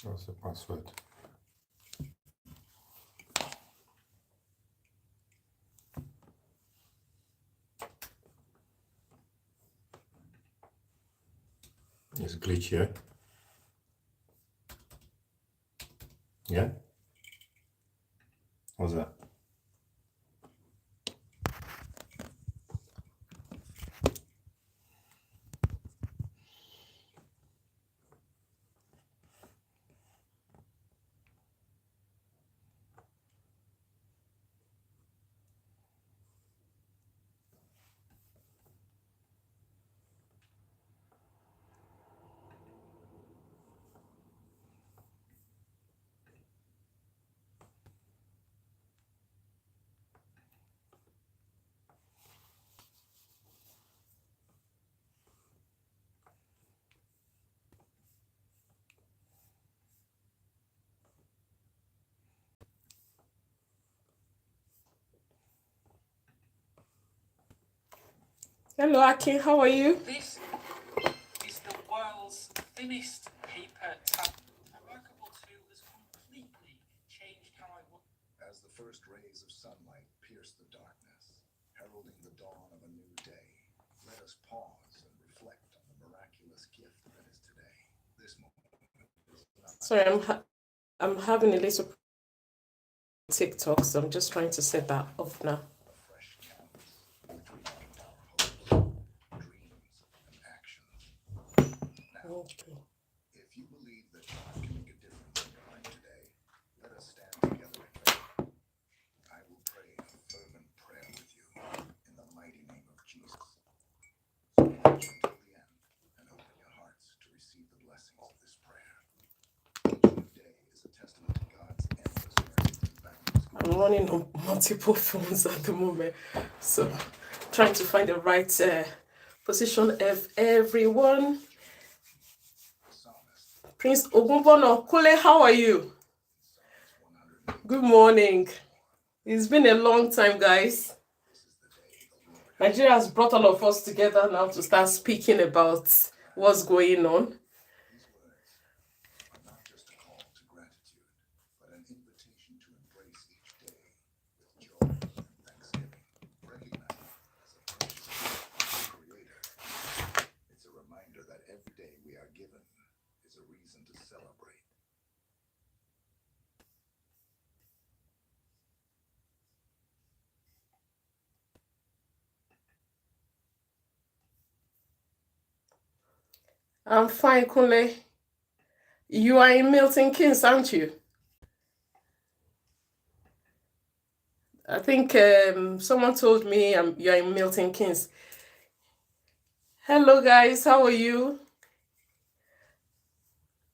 What's the password? It's glitchy, yeah? Yeah? What's that? Hello, Akin. How are you? This is the world's thinnest paper towel. Remarkable tool has completely changed how I work. As the first rays of sunlight pierce the darkness, heralding the dawn of a new day, let us pause and reflect on the miraculous gift that is today. This moment is not Sorry, I'm having a little TikTok, so I'm just trying to set that off now. a fresh canvas on which we paint our hopes, dreams, and actions. Now, Okay. if you believe that God can make a difference in your life today, let us stand together in faith. I will pray a fervent prayer with you in the mighty name of Jesus. So watch until the end and open your hearts to receive the blessings of this prayer. Each new day is a testament to God's endless mercy and boundless I'm grace. running on multiple phones at the moment, so trying to find the right position of everyone. The psalmist, Prince Ogunbono Kule, how are you? Psalms 108, Good morning. It's been a long time, guys. this is the day the Lord has Nigeria has brought all of us together now to start speaking about what's going on. These words are not just a call to gratitude, but an invitation to embrace each day with joy and thanksgiving, recognizing it as a precious gift from the Creator. It's a reminder that every day we are given is a reason to celebrate. I'm fine, Kunle. You are in Milton Keynes, aren't you? I think someone told me you're in Milton Keynes. Hello, guys. How are you?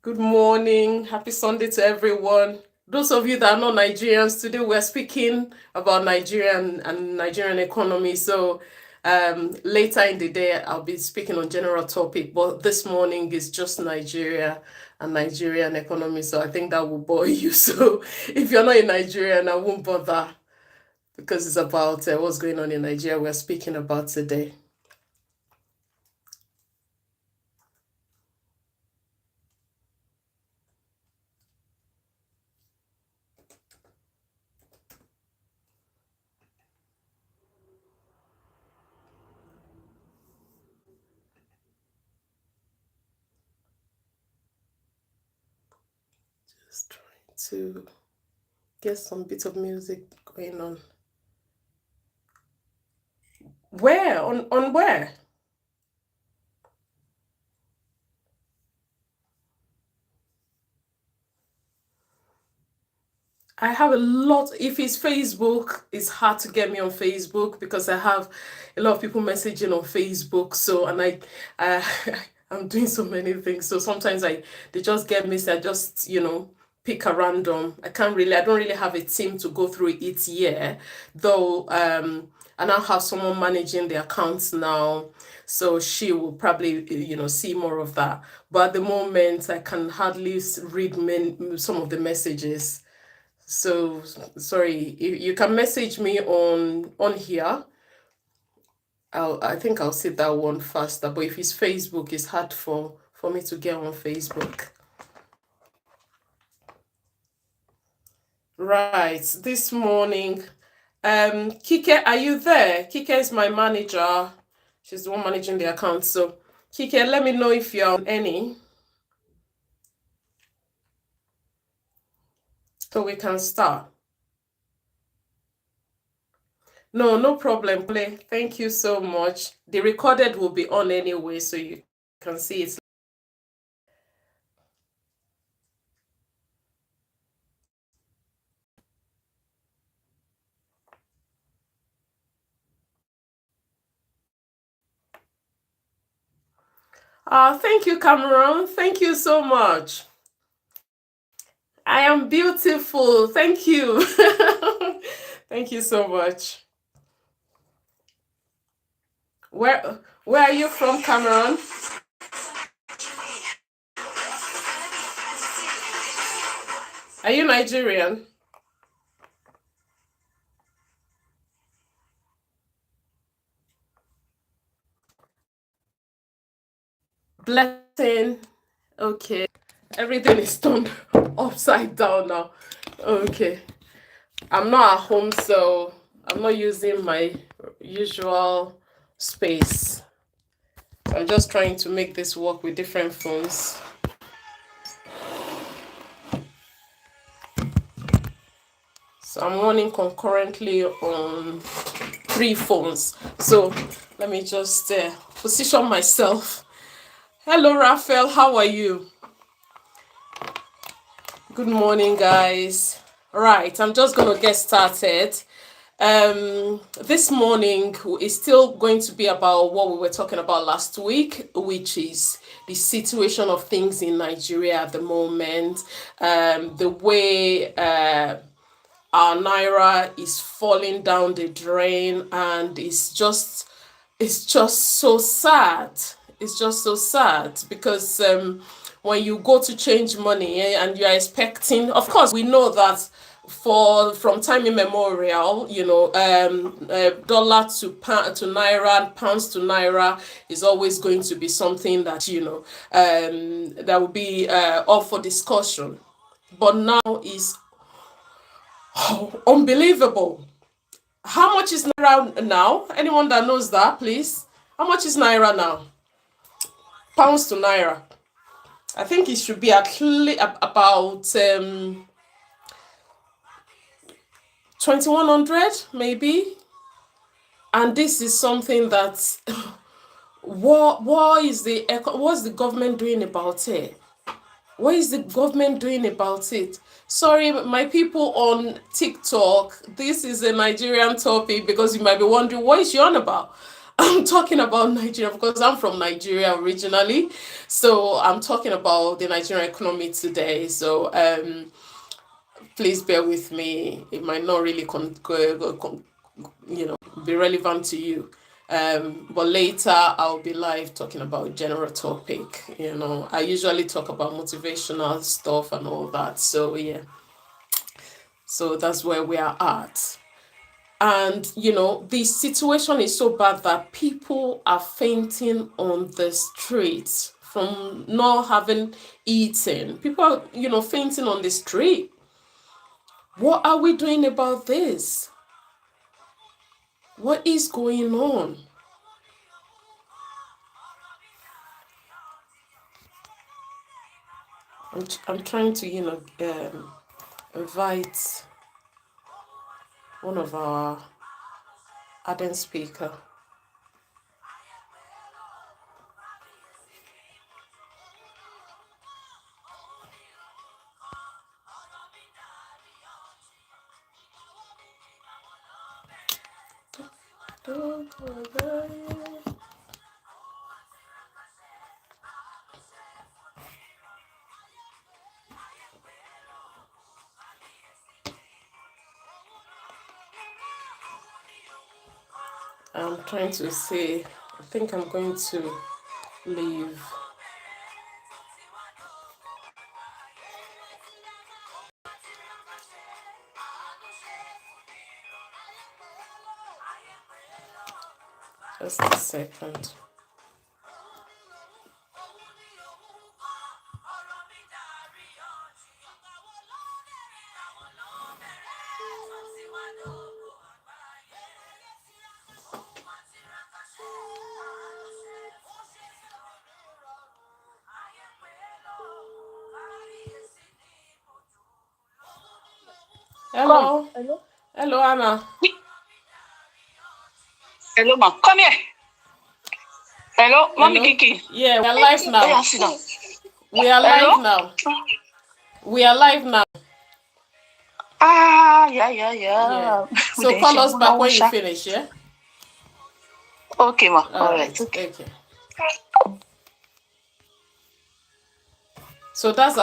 Good morning. Happy Sunday to everyone. Those of you that are not Nigerians, today we're speaking about Nigeria and Nigerian economy. So later in the day, I'll be speaking on general topic, but this morning is just Nigeria and Nigerian economy. So I think that will bore you. So if you're not in Nigeria, I won't bother because it's about what's going on in Nigeria we're speaking about today. Just trying to get some bits of music going on. Where? On where? I have a lot. If it's Facebook, it's hard to get me on Facebook because I have a lot of people messaging on Facebook. So I I'm doing so many things. So sometimes they just get me. So I just pick a random. I don't really have a team to go through it yet. Though I now have someone managing the accounts now. So she will probably see more of that. But at the moment, I can hardly read some of the messages. So sorry, you can message me on here. I think I'll see that one faster. But if it's Facebook, it's hard for me to get on Facebook. Right. This morning, Kike, are you there? Kike is my manager. She's the one managing the account. So, Kike, let me know if you're on any, so we can start. No, no problem. Play. Thank you so much. The recorded will be on anyway, so you can see it. Thank you, Cameron. Thank you so much. I am beautiful. Thank you. Thank you so much. Where are you from, Cameron? Are you Nigerian? Blessing. Okay. Everything is turned upside down now. Okay. I'm not at home, so I'm not using my usual space. I'm just trying to make this work with different phones. So I'm running concurrently on 3 phones. So let me just position myself. Hello, Raphael. How are you? Good morning, guys. Right, I'm just going to get started. This morning is still going to be about what we were talking about last week, which is the situation of things in Nigeria at the moment, the way our naira is falling down the drain, and it's just so sad. It's just so sad because when you go to change money and you are expecting, of course, we know that from time immemorial, dollar to naira, pounds to naira is always going to be something that that will be up for discussion. But now is unbelievable. How much is naira now? Anyone that knows that, please? How much is naira now? Pounds to naira. I think it should be at least about 2100 maybe. And this is something that what's the government doing about it? What is the government doing about it? Sorry, my people on TikTok, this is a Nigerian topic because you might be wondering, what is she on about? I'm talking about Nigeria because I'm from Nigeria originally. So I'm talking about the Nigerian economy today. So please bear with me. It might not really be relevant to you. But later I'll be live talking about general topic. I usually talk about motivational stuff and all that. So yeah, so that's where we are at. And the situation is so bad that people are fainting on the streets from not having eaten. People are fainting on the street. What are we doing about this? What is going on? I'm trying to, invite one of our ardent speaker. I'm trying to say, I think I'm going to leave. Just a second. Hello. Hello, Anna. Hello, ma. Come here. Hello, Mommy Hello. Kiki. Yeah, we are live Oh, now. yeah, sit down. We are Hello? live now. We are live now. Yeah. Yeah. We So dey call share us back when you Hausa. finish, yeah? Okay, ma. All All right. right. Okay. Okay. So that's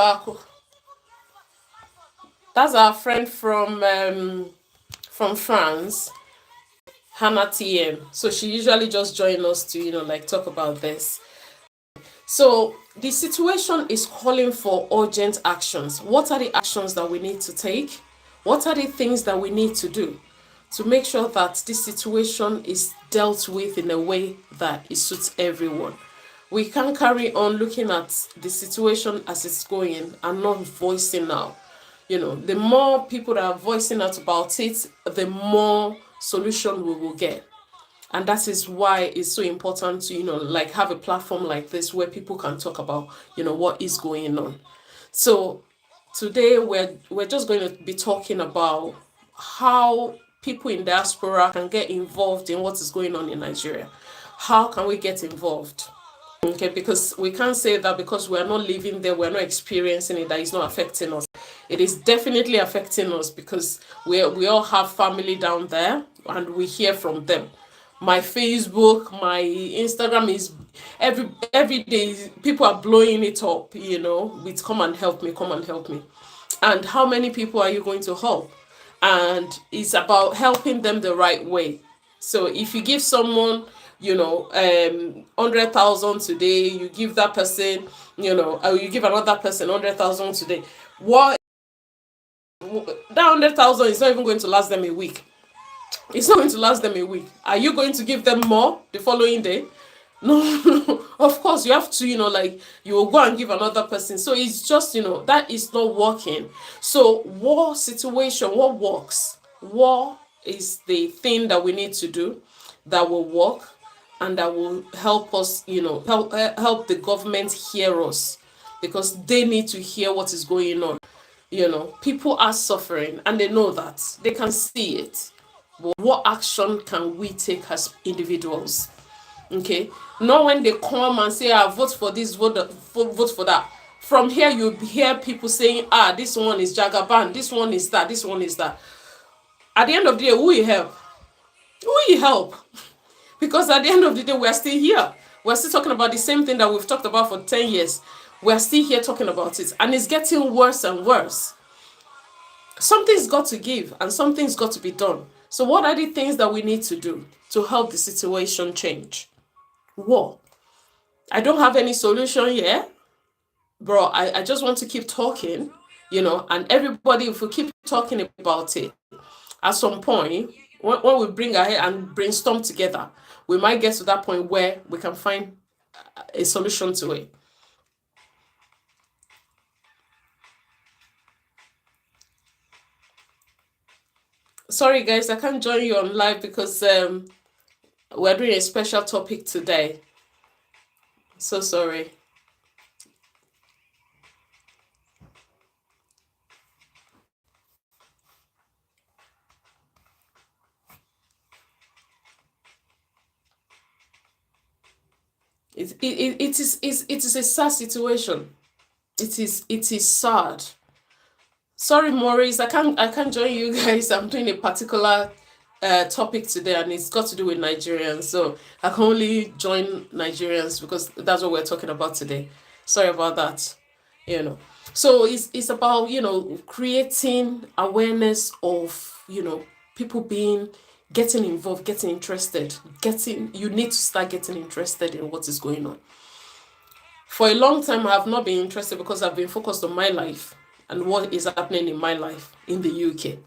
our friend from France, Hannah TM. So she usually just join us to, like talk about this. So the situation is calling for urgent actions. What are the actions that we need to take? What are the things that we need to do to make sure that this situation is dealt with in a way that it suits everyone? We can't carry on looking at the situation as it's going and not voicing out. The more people that are voicing out about it, the more solution we will get. And that is why it's so important to like have a platform like this where people can talk about what is going on. So today we're just going to be talking about how people in diaspora can get involved in what is going on in Nigeria. How can we get involved? Okay, because we can't say that because we're not living there, we're not experiencing it, that it's not affecting us. It is definitely affecting us because we all have family down there and we hear from them. My Facebook, my Instagram is every day people are blowing it up, with come and help me, come and help me. And how many people are you going to help? And it's about helping them the right way. So if you give someone 100,000 today, you give that person, or you give another person 100,000 today, what that 100,000 is not even going to last them a week. It's not going to last them a week. Are you going to give them more the following day? No. Of course you have to, you will go and give another person. So it's just, that is not working. So war situation, what works? War is the thing that we need to do that will work and that will help us, help the government hear us, because they need to hear what is going on. People are suffering and they know that. They can see it. But what action can we take as individuals? Okay, not when they come and say, vote for this, vote for that. From here you hear people saying, this one is Jagaban, this one is that, this one is that. At the end of the day, who you help? Because at the end of the day, we're still here. We're still talking about the same thing that we've talked about for 10 years. We're still here talking about it, and it's getting worse and worse. Something's got to give and something's got to be done. So what are the things that we need to do to help the situation change? War. I don't have any solution yet, bro. I just want to keep talking, and everybody, if we keep talking about it, at some point, when we bring our head and brainstorm together, we might get to that point where we can find a solution to it. Sorry guys, I can't join you on live because we're doing a special topic today. So sorry. It is a sad situation. It is sad. Sorry, Maurice, I can't join you guys. I'm doing a particular topic today, and it's got to do with Nigerians. So I can only join Nigerians because that's what we're talking about today. Sorry about that. So it's about creating awareness of people getting involved, getting interested, you need to start getting interested in what is going on. For a long time, I have not been interested because I've been focused on my life and what is happening in my life in the UK.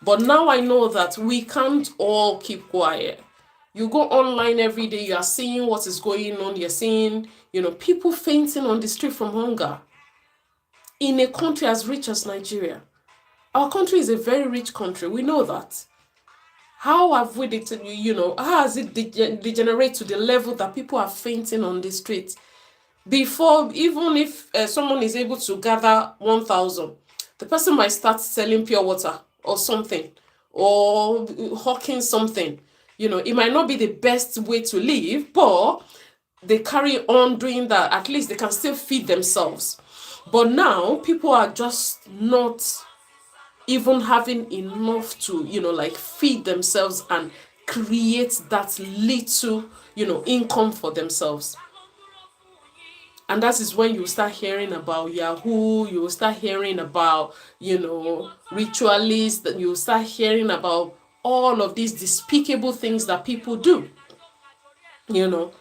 But now I know that we can't all keep quiet. You go online every day, you are seeing what is going on. You're seeing, people fainting on the street from hunger in a country as rich as Nigeria. Our country is a very rich country. We know that. How have we, how has it degenerate to the level that people are fainting on the street? Before, even if someone is able to gather 1,000, the person might start selling pure water or something, or hawking something. You know, it might not be the best way to live, but they carry on doing that. At least they can still feed themselves. But now people are just not even having enough to, you know, like feed themselves and create that little, you know, income for themselves. And that is when you start hearing about Yahoo, you start hearing about, you know, ritualists, you start hearing about all of these despicable things that people do, you know.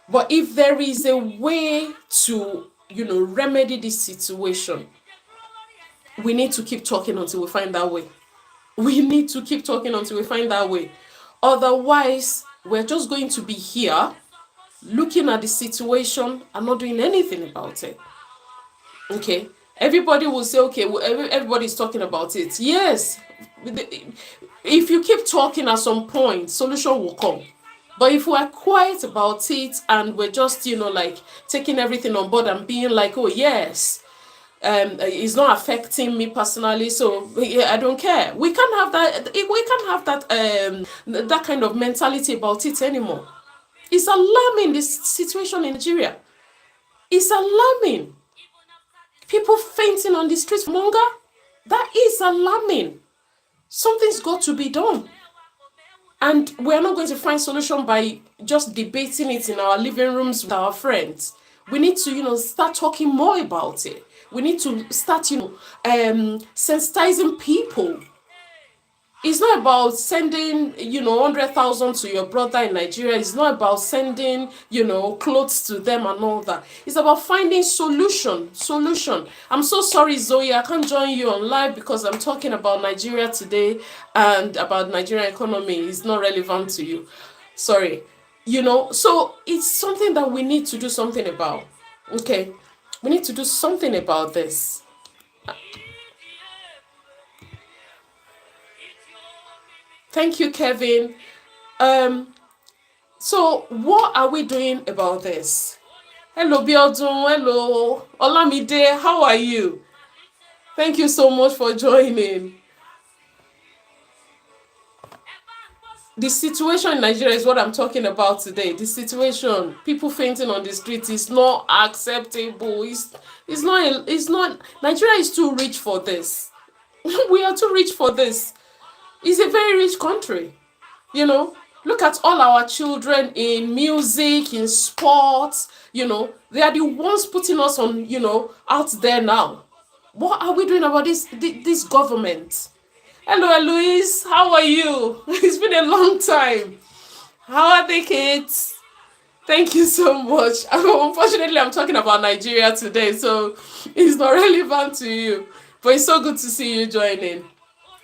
But if there is a way to, you know, remedy this situation, we need to keep talking until we find that way. We need to keep talking until we find that way. Otherwise, we're just going to be here looking at the situation and not doing anything about it. Okay? Everybody will say, okay, well, everybody's talking about it. Yes. If you keep talking, at some point, solution will come. But if we're quiet about it and we're just, you know, like taking everything on board and being like, oh, yes, it's not affecting me personally, so yeah, I don't care. We can't have that. We can't have that that kind of mentality about it anymore. It's alarming, this situation in Nigeria. It's alarming. People fainting on the streets, Monga. That is alarming. Something's got to be done. And we're not going to find solution by just debating it in our living rooms with our friends. We need to, you know, start talking more about it. We need to start, you know, sensitizing people. It's not about sending, you know, 100,000 to your brother in Nigeria. It's not about sending, you know, clothes to them and all that. It's about finding solution. I'm so sorry, Zoe, I can't join you on live because I'm talking about Nigeria today and about Nigerian economy. It's not relevant to you. Sorry. You know, so it's something that we need to do something about. Okay? We need to do something about this. Thank you, Kevin. So what are we doing about this? Hello, Biodun. Hello, Olamide. How are you? Thank you so much for joining. The situation in Nigeria is what I'm talking about today. The situation, people fainting on the streets, is not acceptable. It's not. Nigeria is too rich for this. We are too rich for this. It's a very rich country. You know, look at all our children in music, in sports, you know, they are the ones putting us on, you know, out there now. What are we doing about this government? Hello, Eloise. How are you? It's been a long time. How are the kids? Thank you so much. Unfortunately, I'm talking about Nigeria today, so it's not relevant to you. But it's so good to see you joining.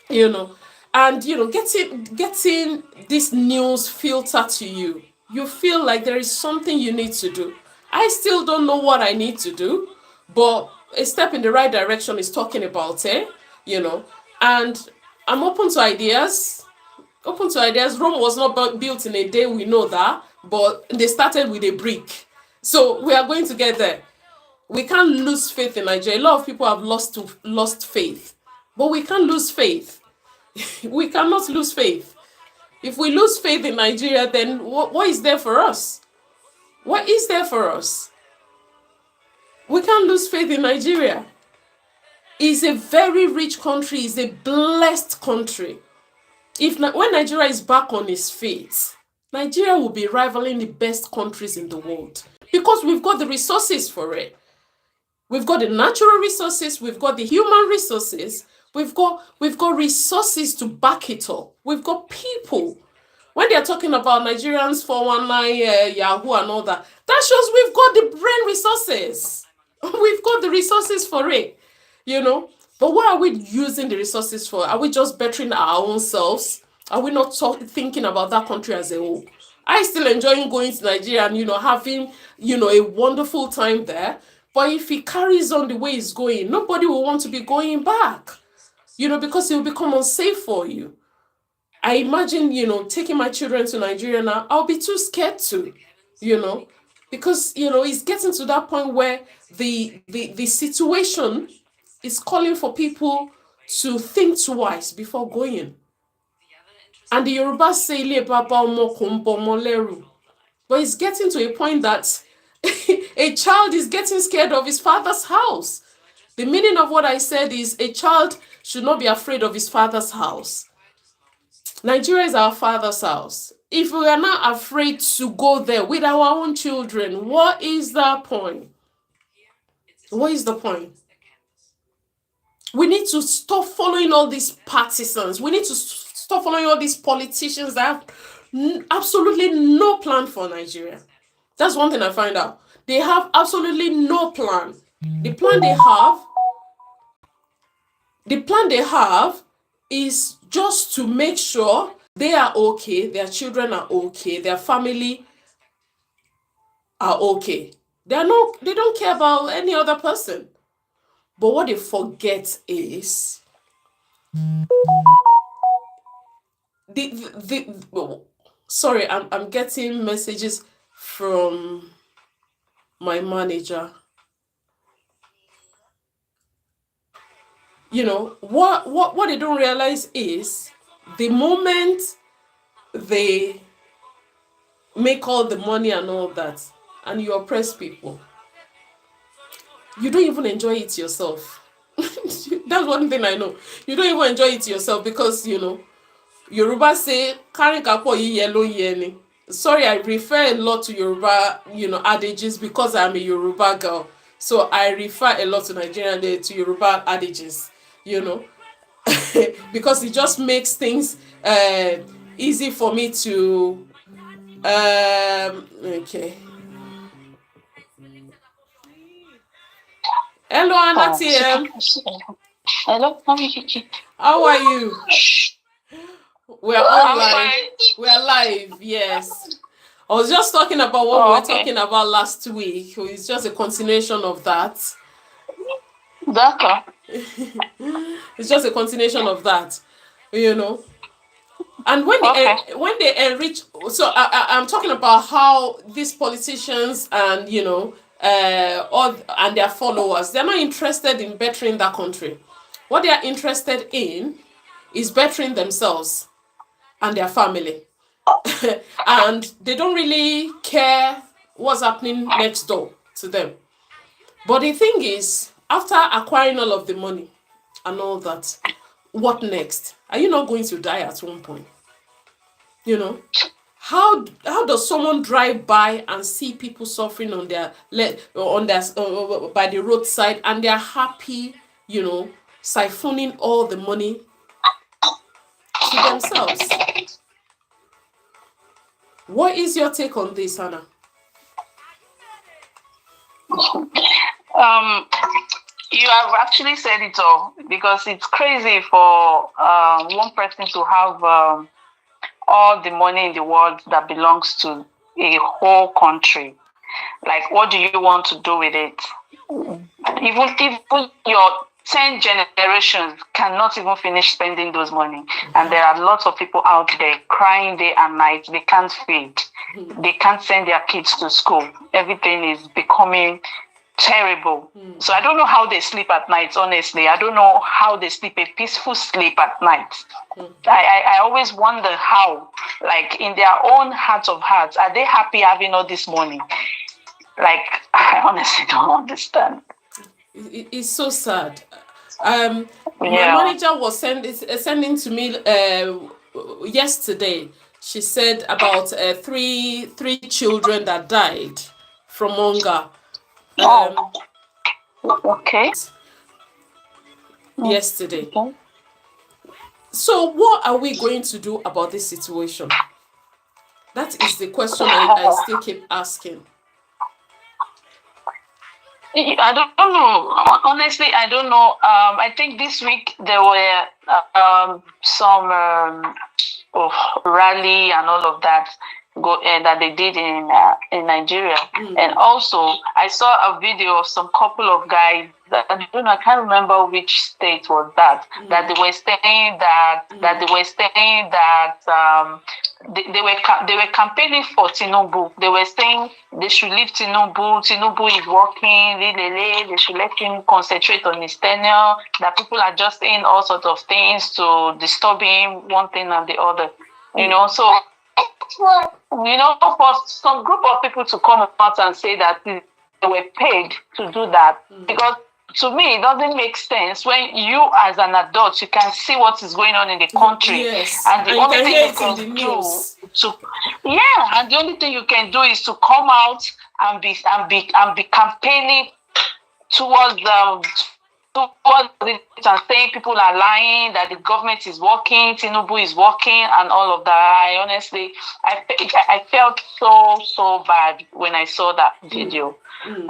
You know, and you know, getting this news filtered to you. You feel like there is something you need to do. I still don't know what I need to do, but a step in the right direction is talking about it, you know, and I'm open to ideas. Rome was not built in a day, we know that, but they started with a brick. So we are going to get there. We can't lose faith in Nigeria. A lot of people have lost faith, but we can't lose faith. We cannot lose faith. If we lose faith in Nigeria, then what is there for us? What is there for us? We can't lose faith in Nigeria. It's a very rich country. It's a blessed country. When Nigeria is back on its feet, Nigeria will be rivaling the best countries in the world because we've got the resources for it. We've got the natural resources. We've got the human resources. We've got resources to back it up. We've got people. When they're talking about Nigerians 419, Yahoo and all that, that shows we've got the brain resources. We've got the resources for it, you know. But what are we using the resources for? Are we just bettering our own selves? Are we not thinking about that country as a whole? I still enjoy going to Nigeria and, you know, having, you know, a wonderful time there. But if it carries on the way it's going, nobody will want to be going back. You know, because it will become unsafe for you. I imagine, you know, taking my children to Nigeria now, I'll be too scared to, you know, because, you know, it's getting to that point where the situation is calling for people to think twice before going. And the Yoruba say, "Ile baba omo ko n bomo leru." But it's getting to a point that a child is getting scared of his father's house. The meaning of what I said is a child should not be afraid of his father's house. Nigeria is our father's house. If we are not afraid to go there with our own children, what is the point? What is the point? We need to stop following all these partisans. We need to stop following all these politicians that have absolutely no plan for Nigeria. That's one thing I find out. They have absolutely no plan. The plan they have is just to make sure they are okay, their children are okay, their family are okay. They don't care about any other person. But what they forget is sorry, I'm getting messages from my manager. You know, what they don't realize is the moment they make all the money and all that, and you oppress people, you don't even enjoy it yourself. That's one thing I know. You don't even enjoy it yourself because, you know, Yoruba say, "Kari kapo yi yellow yeni." Sorry, I refer a lot to Yoruba, you know, adages because I'm a Yoruba girl. So I refer a lot to Nigerian to Yoruba adages, you know, because it just makes things easy for me to okay. Hello, Anna TM. Hello, Mommy. How are you? We're online. We're live, yes. I was just talking about what we were talking about last week. It's just a continuation of that. D'accord. It's just a continuation of that, you know. And when they enrich, so I'm talking about how these politicians and, you know, and their followers, they're not interested in bettering that country. What they are interested in is bettering themselves and their family. And they don't really care what's happening next door to them. But the thing is, after acquiring all of the money and all that, what next? Are you not going to die at one point? You know, how does someone drive by and see people suffering on their by the roadside and they're happy, you know, siphoning all the money to themselves? What is your take on this, Hannah? You have actually said it all, because it's crazy for one person to have all the money in the world that belongs to a whole country. Like, what do you want to do with it? Even your 10 generations cannot even finish spending those money. And there are lots of people out there crying day and night. They can't feed. They can't send their kids to school. Everything is becoming terrible. So I don't know how they sleep at night, honestly. I don't know how they sleep a peaceful sleep at night. I always wonder how, like, in their own heart of hearts, are they happy having all this money? Like, I honestly don't understand. It's so sad. My manager was sending to me yesterday. She said about three children that died from hunger. Okay. Yesterday. Okay. So what are we going to do about this situation? That is the question I still keep asking. I don't know. Honestly, I don't know. I think this week there were some rally and all of that. that they did in Nigeria. And also, I saw a video of some couple of guys. I don't know. I can't remember which state was that. That they were saying that they were campaigning for Tinubu. They were saying they should leave Tinubu. Tinubu is working. They should let him concentrate on his tenure. That people are just saying all sorts of things to disturb him, one thing and the other. You know, so for some group of people to come out and say that they were paid to do that, because to me it doesn't make sense when you as an adult you can see what is going on in the country, and the only thing you can do and the only thing you can do is to come out and be campaigning towards it and saying people are lying, that the government is working, Tinubu is working, and all of that. I honestly, I felt so bad when I saw that video.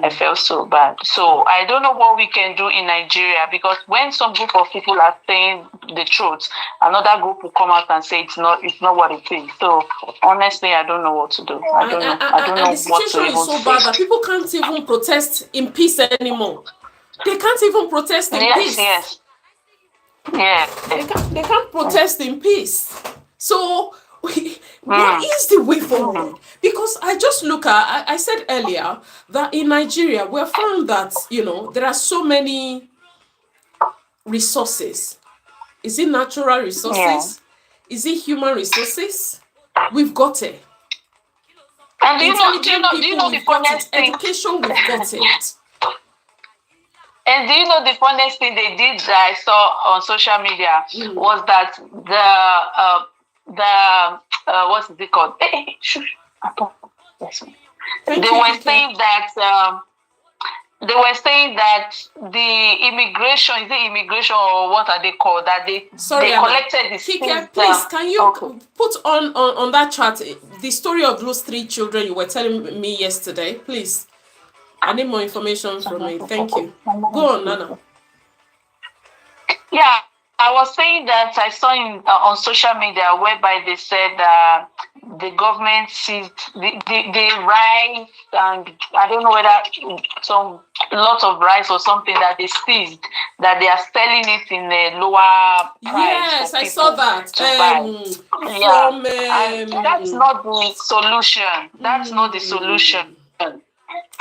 I felt so bad. So I don't know what we can do in Nigeria, because when some group of people are saying the truth, another group will come out and say it's not what it is. So honestly, I don't know what to do. I don't know the situation is so bad that people can't even protest in peace anymore. They can't even protest in peace. They can't protest in peace. So what is the way forward? Because I just look at, I said earlier that in Nigeria, we have found that, there are so many resources. Is it natural resources? Is it human resources? We've got it. And do you know the funniest thing? Education, we've got it. And do you know the funniest thing they did that I saw on social media was that what is it called? They were saying that the immigration, is it immigration or what are they called? That they collected the things. Please, can you put on that chat the story of those 3 children you were telling me yesterday, please? I need more information from you. Thank you. Go on, Nana. Yeah, I was saying that I saw on social media whereby they said the government seized the rice, and I don't know whether some lot of rice or something that they seized, that they are selling it in a lower price. Yes, I saw that. And that's not the solution. That's not the solution.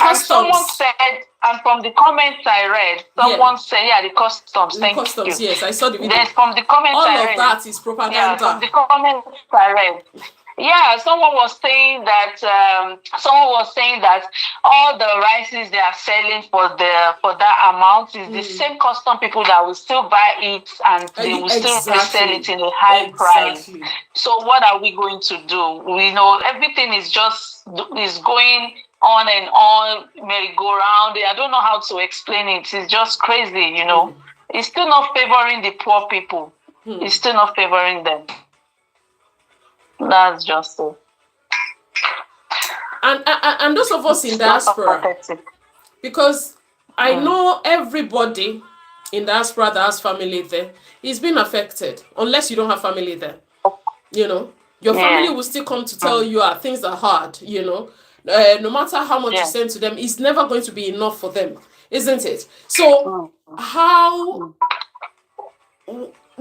And someone said, and from the comments I read, someone said, the customs. Thank you. Yes, I saw the video. Then from the comments all I of read, that is propaganda. Yeah, from the comments I read. Yeah, someone was saying that all the rices they are selling for that amount is the same custom people that will still buy it, and they will still resell it in a high price. So what are we going to do? We know everything is going on and on, merry-go-round. I don't know how to explain it. It's just crazy, It's still not favoring the poor people. It's still not favoring them. That's just it. And those of us in diaspora, because I know everybody in diaspora that has family there is being affected, unless you don't have family there. Your family will still come to tell you things are hard, no matter how much you send to them, it's never going to be enough for them, isn't it? So how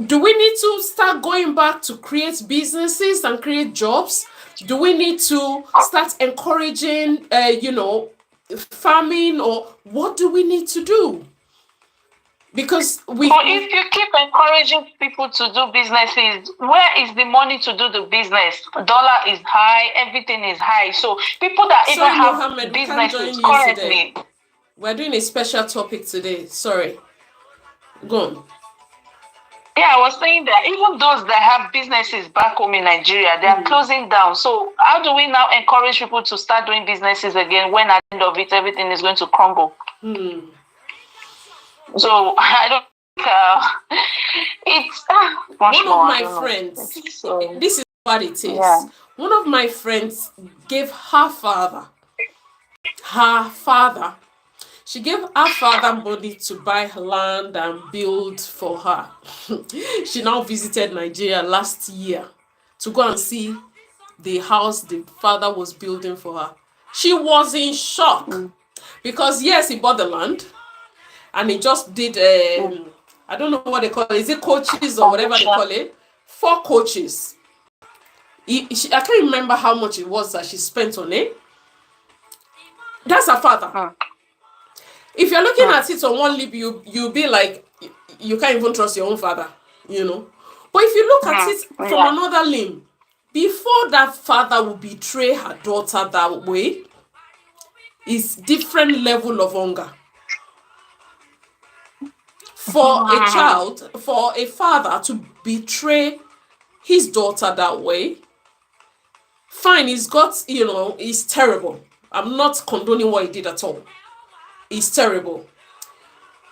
do we need to start going back to create businesses and create jobs? Do we need to start encouraging farming, or what do we need to do? Because if you keep encouraging people to do businesses, where is the money to do the business? Dollar is high, everything is high. So people that even have businesses currently. We're doing a special topic today. Sorry. Go on. Yeah, I was saying that even those that have businesses back home in Nigeria, they are closing down. So how do we now encourage people to start doing businesses again when at the end of it, everything is going to crumble? So I don't think it's one of my friends. This is what it is. Yeah. One of my friends gave her father. She gave her father money to buy land and build for her. She now visited Nigeria last year to go and see the house the father was building for her. She was in shock because yes, he bought the land and he just did I don't know what they call it. Is it coaches or whatever they call it? 4 coaches. I can't remember how much it was that she spent on it. That's her father. If you're looking at it on one lip, you'll be like, you can't even trust your own father, you know. But if you look at it from another limb, before that father will betray her daughter that way, is different level of hunger. For a child, for a father to betray his daughter that way, fine, he's got, you know, it's terrible. I'm not condoning what he did at all. It's terrible.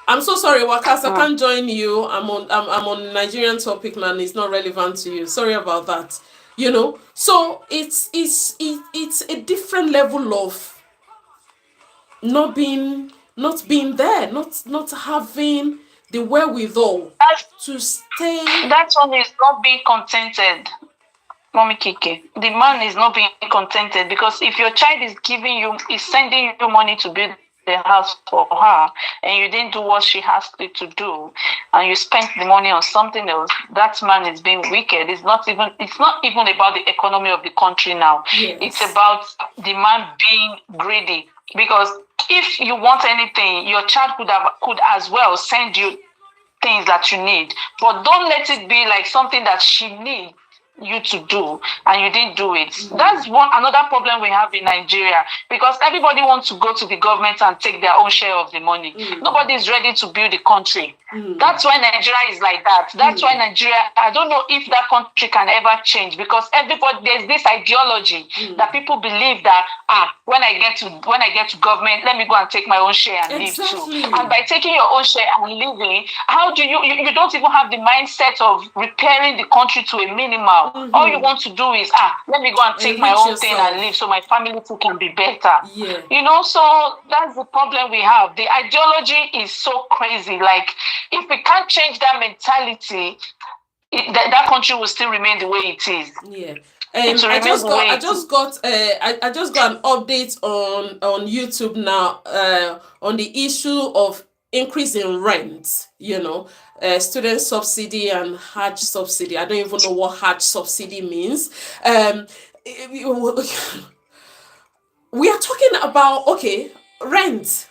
I'm so sorry, Wakas, I can't join you. I'm on Nigerian topic now, and it's not relevant to you. Sorry about that. You know, so it's a different level of not being there, not having the wherewithal to stay. That one is not being contented. Mommy Kike, the man is not being contented, because if your child is sending you money to build the house for her, and you didn't do what she asked you to do, and you spent the money on something else, that man is being wicked. It's not even about the economy of the country now. Yes. It's about the man being greedy. Because if you want anything, your child could as well send you things that you need, but don't let it be like something that she needs you to do and you didn't do it. That's another problem we have in Nigeria, because everybody wants to go to the government and take their own share of the money. Nobody is ready to build the country. That's why Nigeria is like that. That's why Nigeria, I don't know if that country can ever change, because there's this ideology that people believe that when I get to government, let me go and take my own share and live too. And by taking your own share and living, how do you don't even have the mindset of repairing the country to a minimum. All you want to do is let me go and take my own thing and live so my family too can be better. Yeah. You know, so that's the problem we have. The ideology is so crazy. Like, if we can't change that mentality, that country will still remain the way it is. Yeah. I just got an update on YouTube now on the issue of increase in rent, you know, student subsidy and Hajj subsidy. I don't even know what Hajj subsidy means. We are talking about, okay, rent,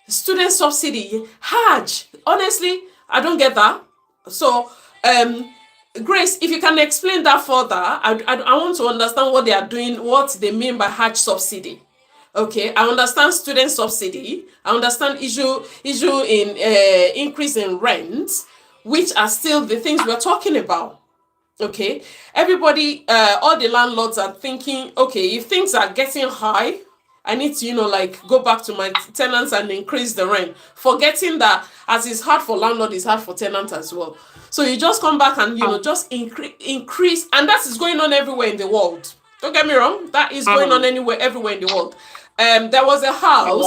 student subsidy, Hajj. Honestly, I don't get that. So, Grace, if you can explain that further, I want to understand what they are doing, what they mean by Hajj subsidy. Okay, I understand student subsidy. I understand issue in increase in rent, which are still the things we're talking about. Okay, everybody, all the landlords are thinking, okay, if things are getting high, I need to, like, go back to my tenants and increase the rent, forgetting that as it's hard for landlord, it's hard for tenant as well. So you just come back and, just increase, and that is going on everywhere in the world. Don't get me wrong, that is going on everywhere in the world. There was a house,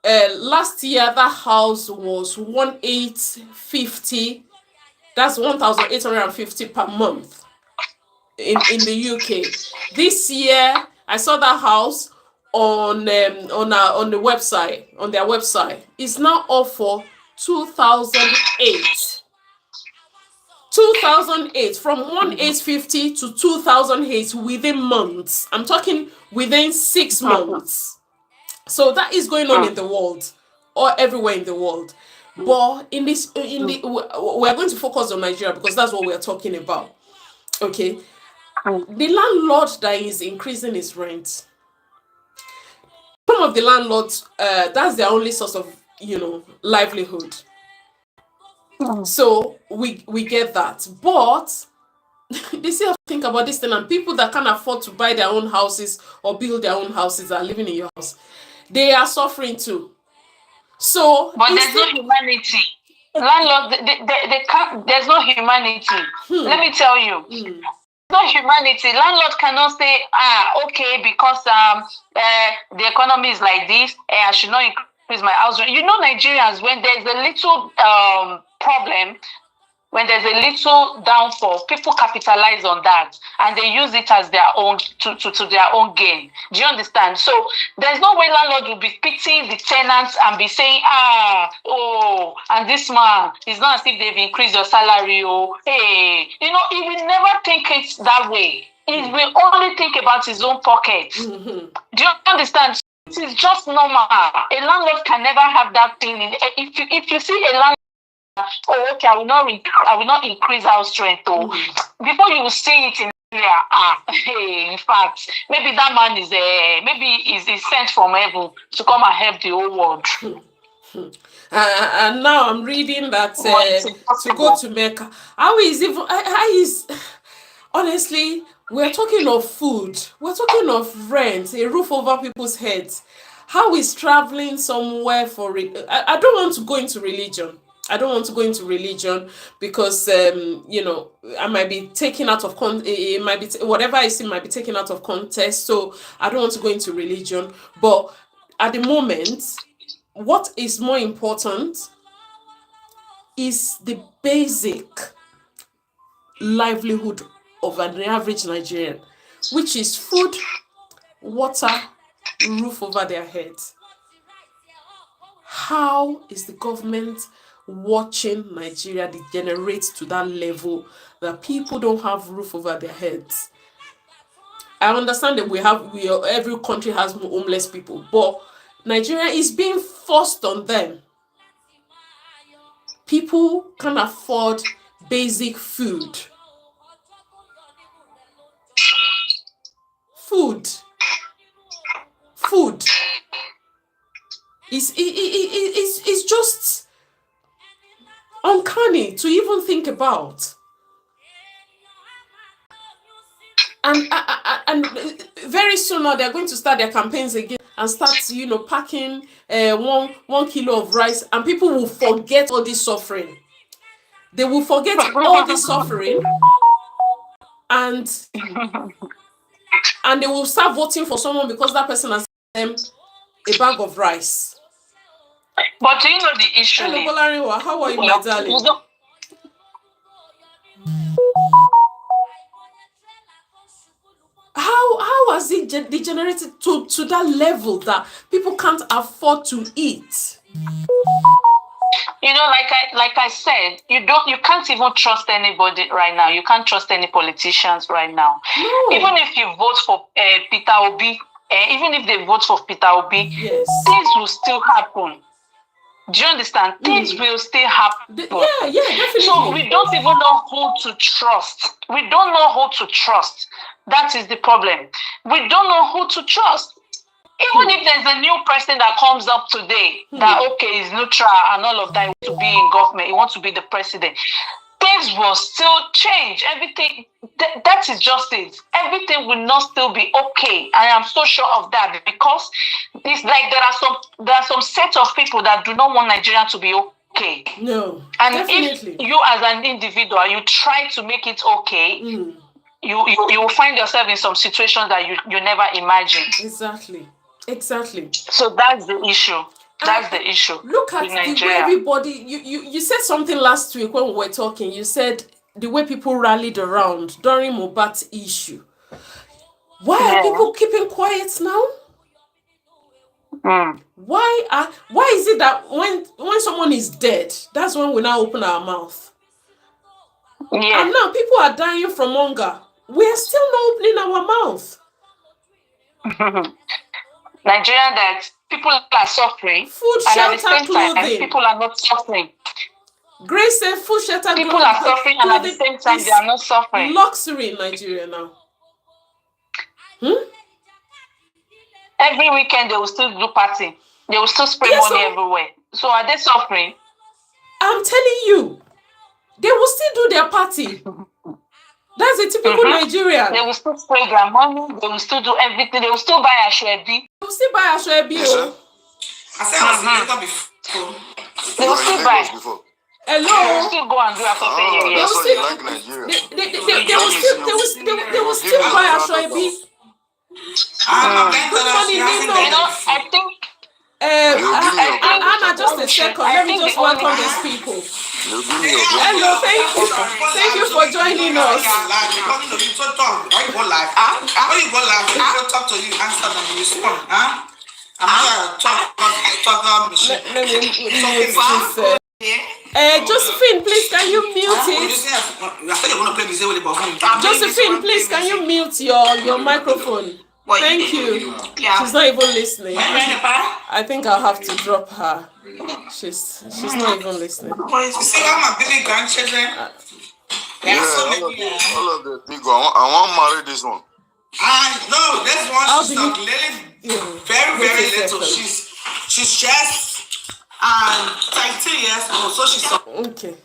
last year, that house was 1,850, that's 1,850 per month in the UK. This year, I saw that house on their website. It's now up for 2008. 2008, from 1,850 to 2008 within months. I'm talking within 6 months. So that is going on in the world, or everywhere in the world. But we're going to focus on Nigeria because that's what we're talking about. Okay, the landlord that is increasing his rent. Some of the landlords, that's their only source of, livelihood. So we get that, but they still have to think about this thing. And people that can't afford to buy their own houses or build their own houses are living in your house. They are suffering too. So, but there's no humanity. Landlord, they can't. There's no humanity. Let me tell you. No humanity. Landlord cannot say, okay, because the economy is like this, I should not increase my house rent. Nigerians, when there's a little problem, when there's a little downfall, people capitalize on that and they use it as their own to their own gain. Do you understand? So there's no way landlord will be pitying the tenants and be saying, and this man, it's not as if they've increased your salary. Oh, hey, he will never think it that way. He will only think about his own pocket. Do you understand? It is just normal. A landlord can never have that thing. If you see a landlord, okay, I will not increase house rent. Before you see it in Nigeria, hey, in fact, maybe that man is sent from heaven to come and help the whole world. And now I'm reading that to go to Mecca. How is honestly, we're talking of food, we're talking of rent, a roof over people's heads. How is traveling somewhere for it? I don't want to go into religion. Because I might be taken out of it might be whatever I see might be taken out of context. So I don't want to go into religion. But at the moment, what is more important is the basic livelihood of an average Nigerian, which is food, water, roof over their heads. How is the government watching Nigeria degenerate to that level that people don't have roof over their heads? I understand that every country has homeless people, but Nigeria is being forced on them. People can't afford basic food. Food. It's just uncanny to even think about. And very soon now they're going to start their campaigns again and start, packing 1 kilo of rice, and people will forget all this suffering. They will forget all this suffering, and they will start voting for someone because that person has them a bag of rice. But do you know the issue? Hello, Bolariwa, how are you, my darling? How has it degenerated to that level that people can't afford to eat? Like I said, you can't even trust anybody right now. You can't trust any politicians right now. No. Even if you vote for Peter Obi, even if they vote for Peter Obi, yes, things will still happen. Do you understand? Things will still happen. Yeah, definitely. So we don't even know who to trust. We don't know who to trust. That is the problem. We don't know who to trust. Even if there's a new person that comes up today that, okay, is neutral and all of that, he wants to be in government, he wants to be the president, things will still change. Everything, that is just it. Everything will not still be okay. I am so sure of that, because it's like there are some set of people that do not want Nigeria to be okay. No, and definitely. If you as an individual, you try to make it okay, you will find yourself in some situations that you never imagined. Exactly. So that's the issue. That's the issue. Look at the way everybody. You said something last week when we were talking. You said the way people rallied around during Mohbad's issue. Why are people keeping quiet now? Why is it that when someone is dead, that's when we now open our mouth? Yeah. And now people are dying from hunger. We are still not opening our mouth. Nigerian, that people are suffering, food, and shelter, at the same clothing. time, people are not suffering. Grace said food, shelter, people are suffering, and at the same time, they are not suffering. Luxury in Nigeria now. Every weekend, they will still do party. They will still spray money everywhere. So are they suffering? I'm telling you, they will still do their party. That's a typical Nigerian. They will still spray their money. They will still do everything. They will still buy Ashwebi. They will still buy Ashwebi. I said I was in before. They will still buy. Hello. They will still go and do a company. That's why you like Nigeria. They will still buy Ashwebi. Good morning, Nino. I think Anna, just just a second. Let me just welcome these people. Hello, thank you for joining us. Why you go live? When you go live, when you talk to you, answer them, you respond. I'm not talk machine. Let me mute this. Josephine, please, can you mute it? Josephine, please, can you mute your microphone? Thank you. She's not even listening. I think I'll have to drop her. She's not even listening. You see all my baby grandchildren? All of the people. I want to marry this one. No, this one she's very little. She's just 13 years old, so she's okay.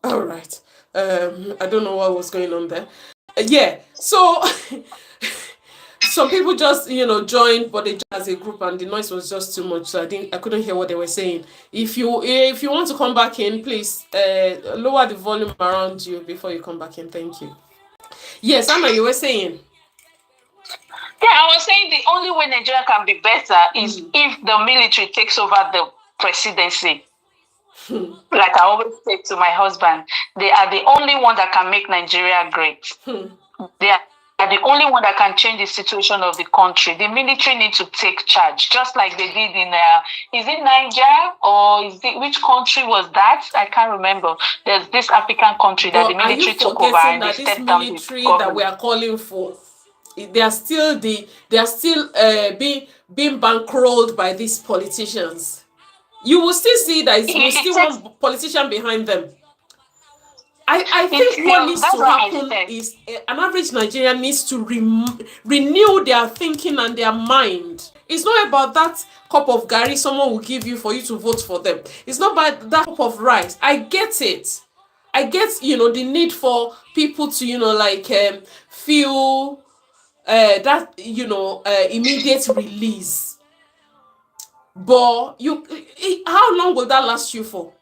All right. I don't know what was going on there. Yeah. So some people just joined, but they joined as a group, and the noise was just too much, so I couldn't hear what they were saying. If you want to come back in, please lower the volume around you before you come back in. Thank you. Yes, Anna, you were saying. Yeah, I was saying the only way Nigeria can be better is if the military takes over the presidency. Like I always say to my husband, they are the only one that can make Nigeria great. They are the only one that can change the situation of the country. The military need to take charge, just like they did in, is it Niger or which country was that? I can't remember. There's this African country that the military took over and they stepped down the military that we are calling for. They are still being bankrolled by these politicians. You will still see that you still want politician behind them. I think what needs to happen is an average Nigerian needs to renew their thinking and their mind. It's not about that cup of gari someone will give you for you to vote for them. It's not about that cup of rice. I get it. I get, the need for people to, feel that, immediate release. But how long will that last you for?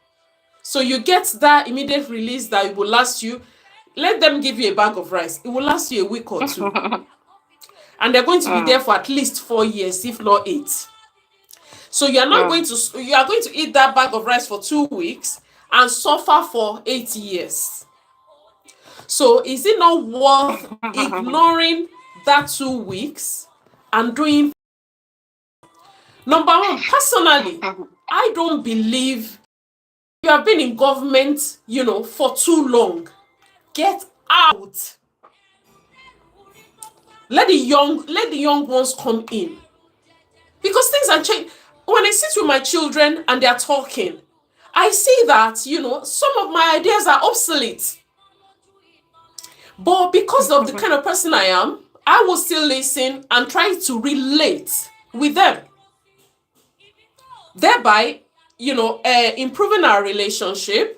So you get that immediate release that will last you. Let them give you a bag of rice. It will last you a week or two. And they're going to be there for at least 4 years, if not 8. So you are going to eat that bag of rice for 2 weeks and suffer for 8 years. So is it not worth ignoring that 2 weeks and doing? Number one, personally, I don't believe you have been in government, for too long. Get out. Let the young ones come in. Because things are changing. When I sit with my children and they are talking, I see that, some of my ideas are obsolete. But because of the kind of person I am, I will still listen and try to relate with them. Thereby, improving our relationship,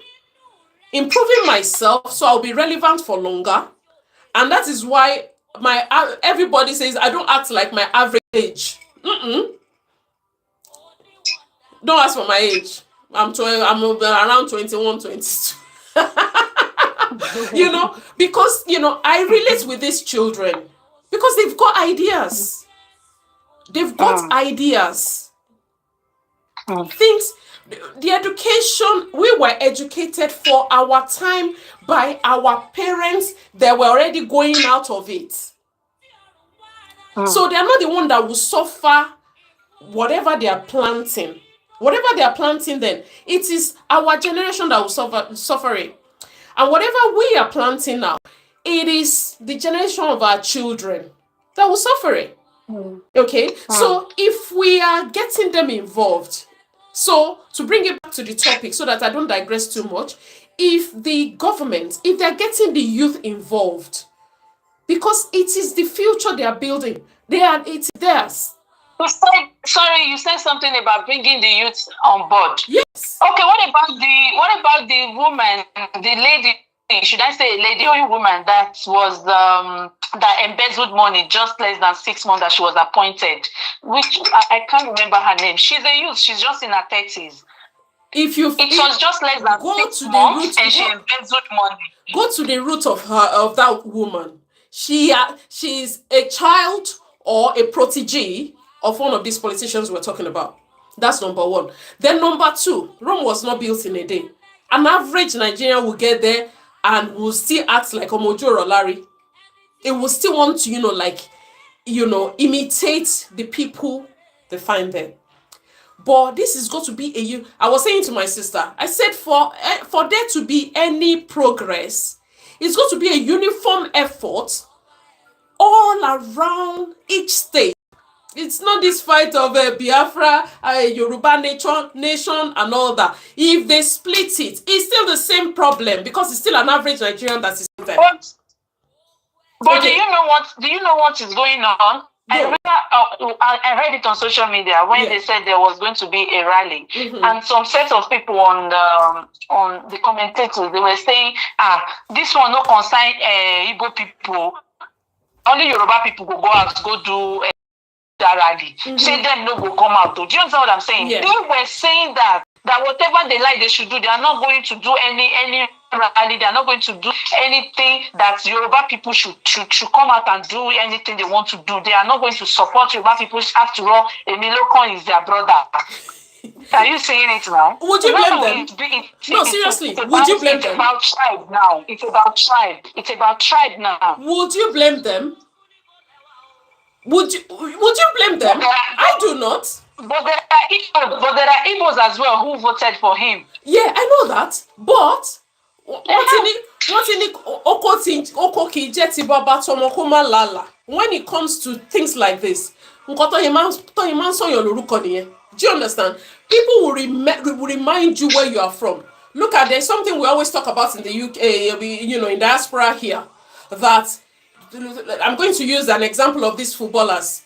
improving myself, so I'll be relevant for longer. And that is why everybody says I don't act like my average age. Don't ask for my age. I'm around 21, 22. Because I relate with these children because they've got ideas. They've got ideas. Things, the education, we were educated for our time by our parents that were already going out of it. So they're not the one that will suffer whatever they are planting. Whatever they are planting then, it is our generation that will suffer it. And whatever we are planting now, it is the generation of our children that will suffer it. Okay? So if we are getting them involved, so to bring it back to the topic so that I don't digress too much, if the government, if they're getting the youth involved, because it is the future they are building, it's theirs. You said something about bringing the youth on board. Yes. Okay, what about the woman, the lady, should I say a lady or a woman that was that embezzled money just less than 6 months that she was appointed, which I can't remember her name. She's a youth, she's just in her 30s. It was just less than 6 months and she embezzled money. Go to the root of that woman. She's a child or a protege of one of these politicians we're talking about. That's number one. Then number two, Rome was not built in a day. An average Nigerian will get there and will still act like Omojo or Larry. It will still want to, imitate the people they find there. But this is going to be I was saying to my sister, I said for there to be any progress, it's going to be a uniform effort all around each state. It's not this fight of Biafra, Yoruba nation and all that. If they split it, it's still the same problem because it's still an average Nigerian that is there. But Okay. do you know what is going on? No. I read it on social media when they said there was going to be a rally, and some set of people on the commentators, they were saying, this one no concern Igbo people, only Yoruba people go out go do that rally. Say them no go come out. Do you understand what I'm saying? Yeah. They were saying that whatever they like they should do, they are not going to do any rally, they are not going to do anything that Yoruba people should come out and do anything they want to do. They are not going to support Yoruba people. After all, Emilokon is their brother. Are you saying it now? Would you blame them? No, seriously, would you blame them? It's about tribe now. It's about tribe. It's about tribe now. Would you blame them? Would you blame them? I do not. But there are Igbos as well who voted for him. Yeah, I know that. But when it comes to things like this, do you understand? People will remind you where you are from. Look at, there's something we always talk about in the UK, in diaspora here, that I'm going to use an example of these footballers.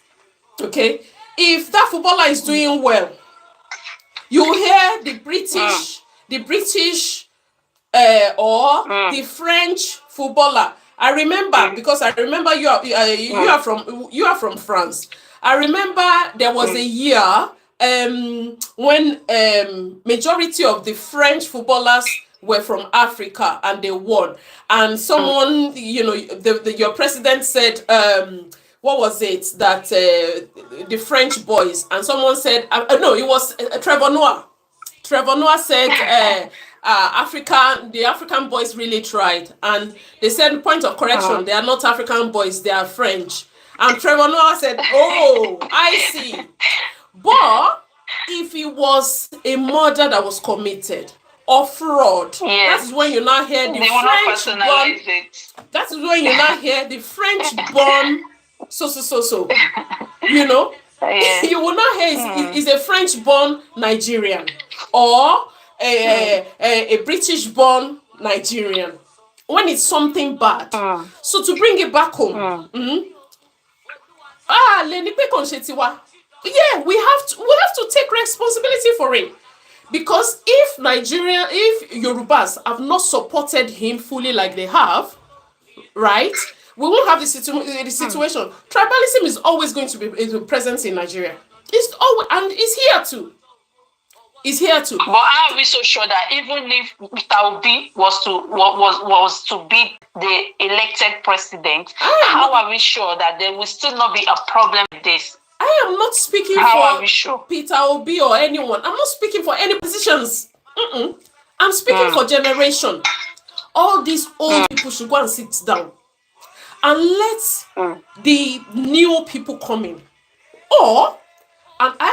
Okay, if that footballer is doing well, you hear the British, or the French footballer. I remember because I remember you are from France. I remember there was a year when majority of the French footballers were from Africa and they won. And someone, your president said, what was it that the French boys, and someone said, no, it was Trevor Noah. Trevor Noah said the African boys really tried, and they said, point of correction, they are not African boys, they are French. And Trevor Noah said, oh, I see. But if it was a murder that was committed or fraud, that is when you now hear the French born. That is when you now hear the French born so. You will not hear is a French born Nigerian or a British born Nigerian when it's something bad. So to bring it back home, we have to take responsibility for it. Because if Yorubas have not supported him fully like they have, right, we won't have the situation. Tribalism is always going to be present in Nigeria. It's here too. Is here too. But are we so sure that even if Obi was to be the elected president, how are we sure that there will still not be a problem with this? I am not speaking for Peter Obi or anyone. I'm not speaking for any positions. I'm speaking for generation. All these old people should go and sit down and let the new people come in. And I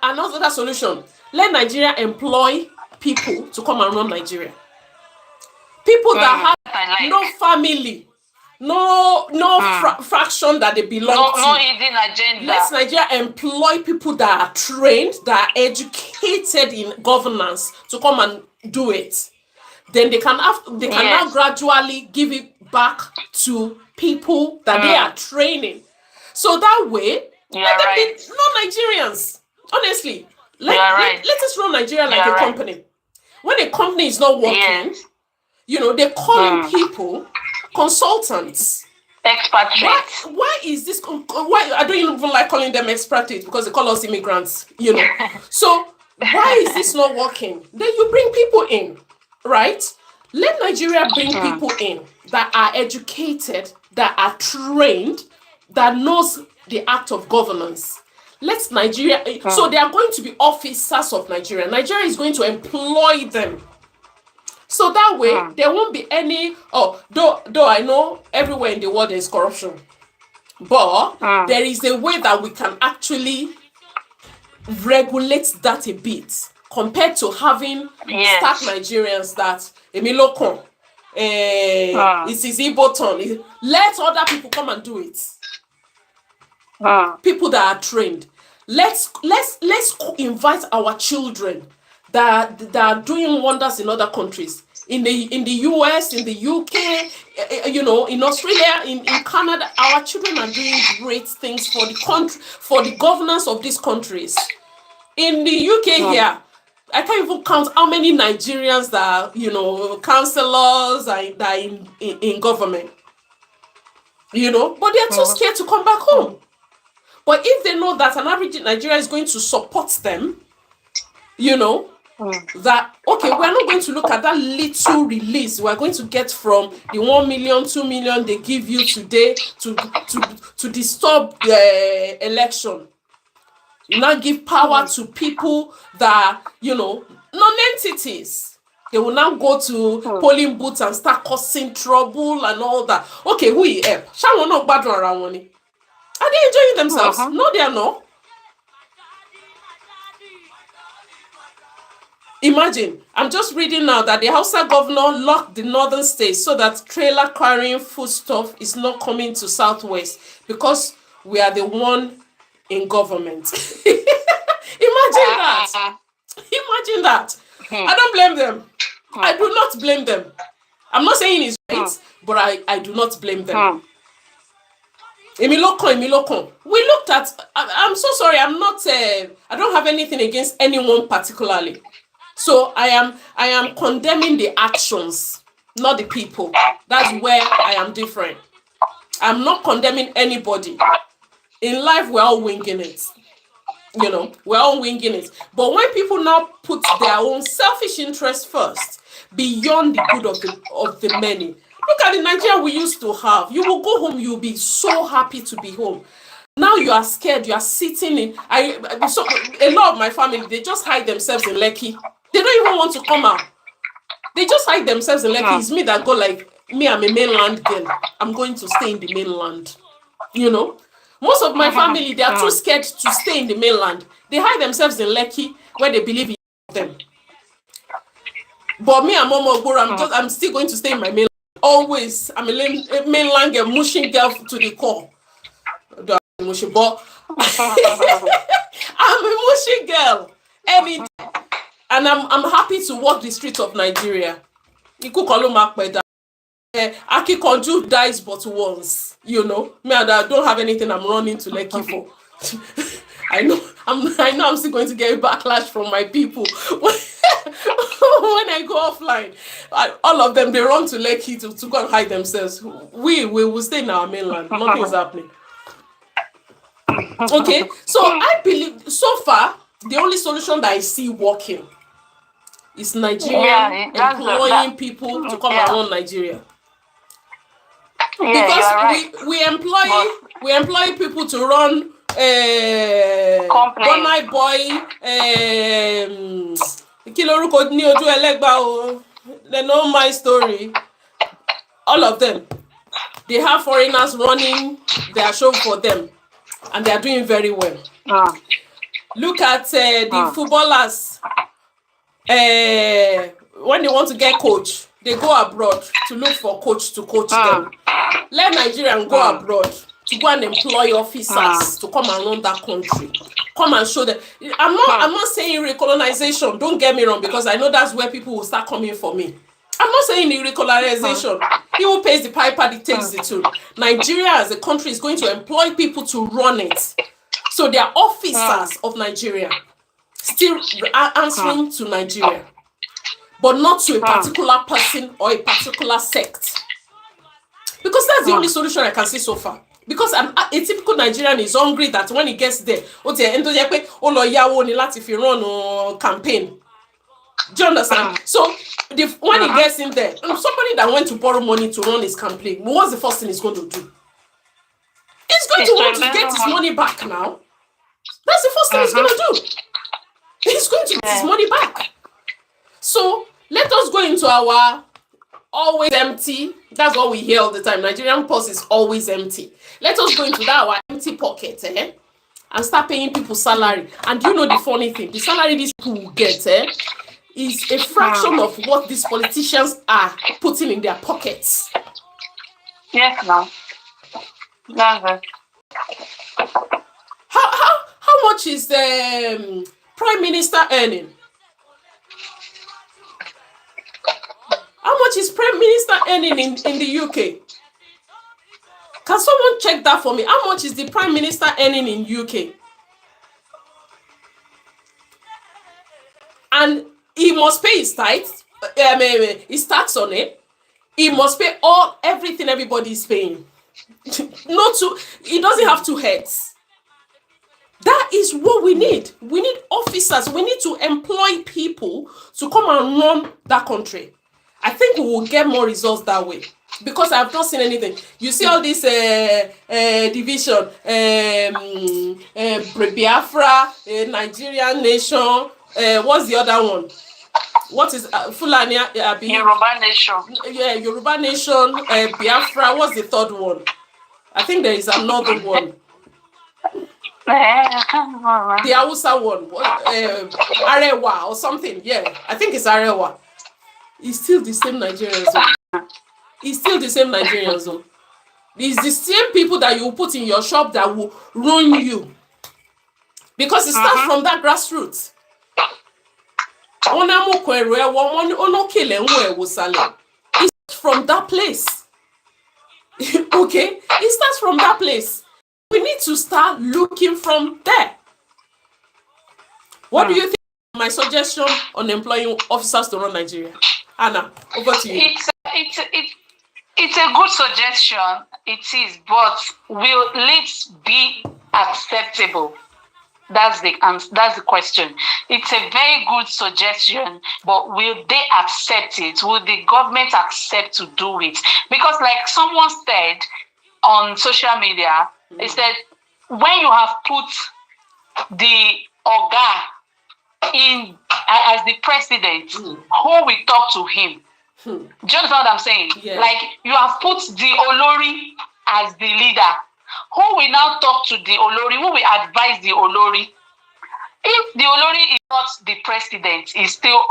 have another solution. Let Nigeria employ people to come and run Nigeria. People that have no family, no fraction that they belong to. No hidden agenda. Let Nigeria employ people that are trained, that are educated in governance to come and do it. Then they can now gradually give it back to people that they are training. So that way, let them be non-Nigerians. Honestly, let us run Nigeria like a company. When a company is not working, they call in people, consultants, expatriates. Why is this? Why I don't even like calling them expatriates because they call us immigrants. So why is this not working? Then you bring people in, right? Let Nigeria bring people in that are educated, that are trained, that knows the act of governance. Let's Nigeria. So they are going to be officers of Nigeria. Nigeria is going to employ them. So that way, there won't be any. Oh, though I know everywhere in the world there is corruption, but there is a way that we can actually regulate that a bit compared to having stark Nigerians that Emilokon, it is Igbo turn. Let other people come and do it. People that are trained. Let's invite our children that are doing wonders in other countries. In the US, in the UK, in Australia, in Canada, our children are doing great things for the country, for the governance of these countries. In the UK here, I can't even count how many Nigerians that councillors that are in government. But they're too scared to come back home. But if they know that an average Nigerian is going to support them, that, okay, we're not going to look at that little release we're going to get from the 1 million, 2 million they give you today to disturb the election. You now give power to people that, non-entities. They will now go to polling booths and start causing trouble and all that. Okay, who is help? Are they enjoying themselves? No, they are not. Imagine, I'm just reading now that the Hausa governor locked the northern states so that trailer carrying foodstuff is not coming to southwest because we are the one in government. Imagine that. Imagine that. I don't blame them. I do not blame them. I'm not saying it's right, but I do not blame them. Emilokon. We looked at, I'm so sorry, I'm not, I don't have anything against anyone particularly. So I am condemning the actions, not the people. That's where I am different. I'm not condemning anybody. In life, we're all winging it. We're all winging it. But when people now put their own selfish interests first, beyond the good of the many, look at the Nigeria we used to have. You will go home, you'll be so happy to be home. Now you are scared, you are sitting in. So a lot of my family, they just hide themselves in Lekki. They don't even want to come out. They just hide themselves in Lekki. It's me that go like, me, I'm a mainland girl. I'm going to stay in the mainland. Most of my family, they are too scared to stay in the mainland. They hide themselves in Lekki where they believe in them. But me and Momo Ogboro, I'm still going to stay in my mainland. Always. I'm a mainland girl, mushing girl to the core. But I'm a mushing girl. And I'm happy to walk the streets of Nigeria. Aki Konju dies but once, Me, I don't have anything I'm running to Lekki for. I know I'm still going to get a backlash from my people when I go offline. All of them, they run to Lekki to go and hide themselves. We will stay in our mainland. Nothing is happening. Okay, so I believe so far the only solution that I see working is Nigeria employing people to come around Nigeria. Because right. we employ people to run Gunai Boy, they know my story. All of them. They have foreigners running their show for them. And they are doing very well. Look at the footballers. When they want to get coach, they go abroad to look for coach to coach them. Let Nigerians go abroad to go and employ officers to come and run that country. Come and show them. I'm not saying recolonization. Don't get me wrong, because I know that's where people will start coming for me. I'm not saying recolonization. He who pays the piper dictates the tune. Nigeria as a country is going to employ people to run it. So they are officers of Nigeria, still answering to Nigeria, but not to a particular person or a particular sect. Because that's the only solution I can see so far. Because a typical Nigerian is hungry that when he gets there, campaign. Do you understand? So when he gets in there, somebody that went to borrow money to run his campaign, what's the first thing he's going to do? He's going to want to get his money back now. That's the first thing he's gonna do. He's going to get his money back. So let us go into our always empty. That's what we hear all the time. Nigerian purse is always empty. Let us go into that our empty pocket, and start paying people salary. And you know the funny thing, the salary these people will get, is a fraction of what these politicians are putting in their pockets. Yes, no. That's it. How much is the Prime Minister earning? How much is Prime Minister earning in the UK? Can someone check that for me? How much is the Prime Minister earning in UK? And he must pay his tithes, his tax on it. He must pay everything everybody is paying. He doesn't have two heads. That is what we need. We need officers. We need to employ people to come and run that country. I think we will get more results that way. Because I have not seen anything. You see all this division, Biafra, Nigerian nation. What's the other one? What is Fulani? Yoruba nation. Yeah, Yoruba nation, Biafra. What's the third one? I think there is another one. The Hausa one, Arewa or something. Yeah, I think it's Arewa. It's still the same Nigerian zone. It's still the same Nigerian zone. It's the same people that you put in your shop that will ruin you. Because it starts from that grassroots. It's from that place. Okay? It starts from that place. We need to start looking from there. What do you think of my suggestion on employing officers to run Nigeria? Anna, over to you. It's a good suggestion. It is, but will it be acceptable? That's the question. It's a very good suggestion, but will they accept it? Will the government accept to do it? Because like someone said on social media, they said, when you have put the Oga in as the president, who will talk to him? Do you understand what I'm saying? Yeah. Like you have put the Olori as the leader. Who will now talk to the Olori? Who will advise the Olori? If the Olori is not the president, is still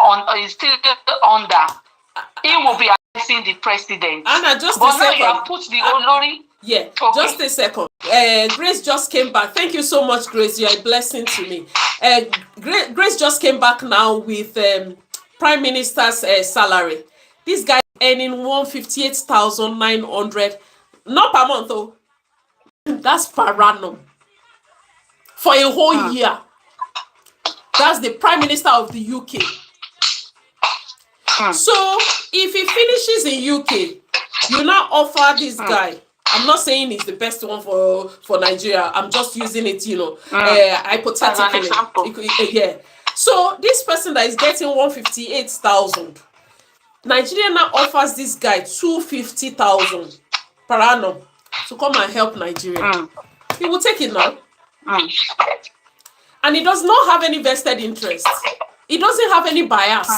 under, he will be advising the president. Anna, just but a now second. You have put the Olori. Yeah, Okay. Just a second. Grace just came back. Thank you so much, Grace. You're a blessing to me. Grace just came back now with Prime Minister's salary. This guy earning 158,900, not per month though. That's per annum for a whole year. That's the Prime Minister of the UK. So if he finishes in UK, you now offer this guy. I'm not saying he's the best one for Nigeria. I'm just using it, hypothetically. Yeah. So this person that is getting 158,000, Nigeria now offers this guy 250,000 per annum to come and help Nigeria. He will take it now. And he does not have any vested interest. He doesn't have any bias.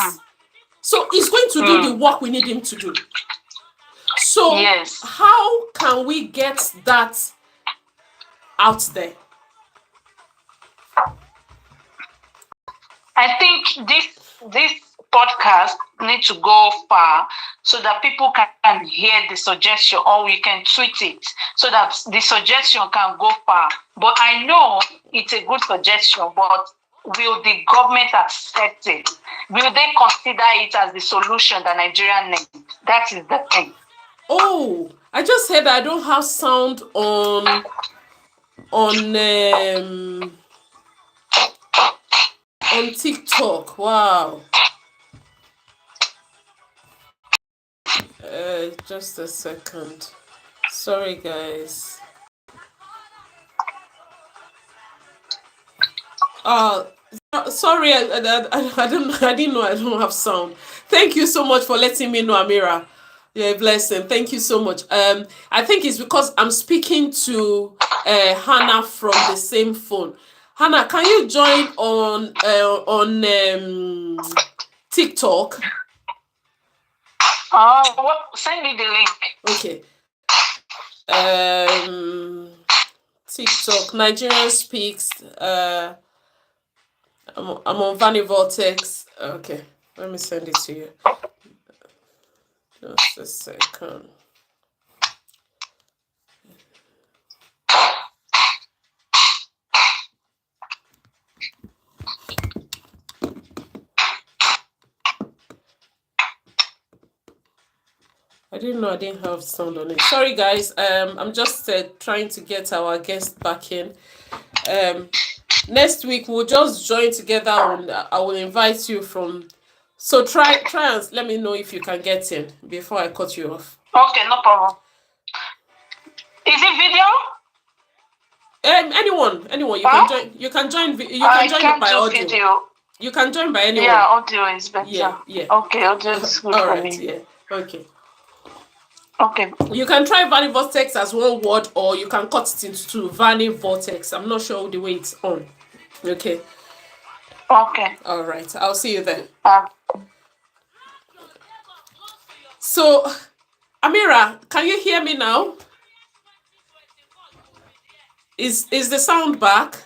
So he's going to do the work we need him to do. So Yes. How can we get that out there? I think this podcast needs to go far so that people can hear the suggestion, or we can tweet it so that the suggestion can go far. But I know it's a good suggestion, but will the government accept it? Will they consider it as the solution that Nigeria needs? That is the thing. Oh, I just said I don't have sound on TikTok. Wow. Just a second. Sorry, guys. Sorry, I didn't know I don't have sound. Thank you so much for letting me know, Amira. Yeah, blessing. Thank you so much. I think it's because I'm speaking to Hannah from the same phone. Hannah, can you join on TikTok? Send me the link. Okay. TikTok, Nigerian Speaks. I'm on Vanny Vortex. Okay, let me send it to you. Just a second. I didn't know I didn't have sound on it. Sorry, guys. I'm just trying to get our guest back in. Next week we'll just join together. I will invite you from. So try and let me know if you can get in before I cut you off. Okay, no problem. Is it video? Anyone you can join. You can join. You can join by audio. Video. You can join by anyone. Yeah, audio is better. Yeah. Okay, audio is good All for right. me. Yeah. Okay. Okay. You can try Vanny Vortex as one word, or you can cut it into two. Vanny Vortex. I'm not sure the way it's on. Okay. Okay. All right. I'll see you then. Uh, So, Amira, can you hear me now? Is the sound back?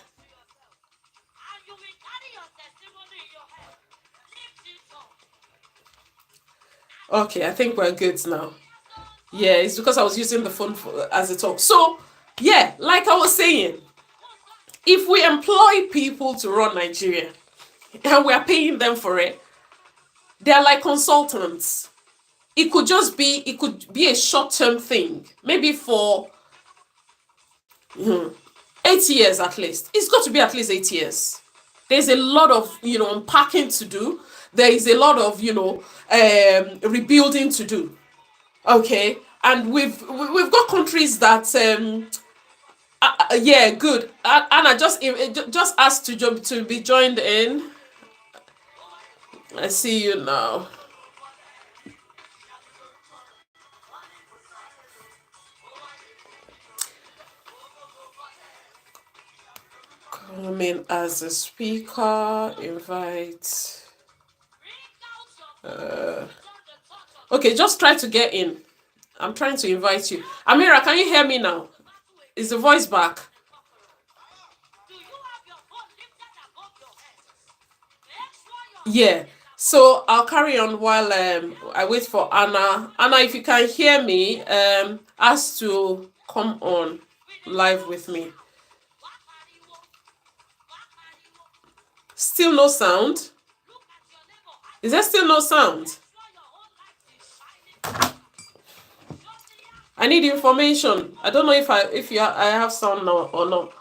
Okay, I think we're good now. Yeah, it's because I was using the phone as a talk. So, yeah, like I was saying, if we employ people to run Nigeria and we are paying them for it, they're like consultants. It could be a short-term thing, maybe for 8 years at least. It's got to be at least 8 years. There's a lot of, unpacking to do. There is a lot of, rebuilding to do. Okay, and we've got countries that yeah, good. Anna just asked to be joined in. I see you now. Come in as a speaker. Invite. Okay, just try to get in. I'm trying to invite you. Amira, can you hear me now? Is the voice back? Yeah. So I'll carry on while I wait for Anna. Anna, if you can hear me, ask to come on live with me. Still no sound? Is there still no sound? I need information. I don't know if I have sound now or not.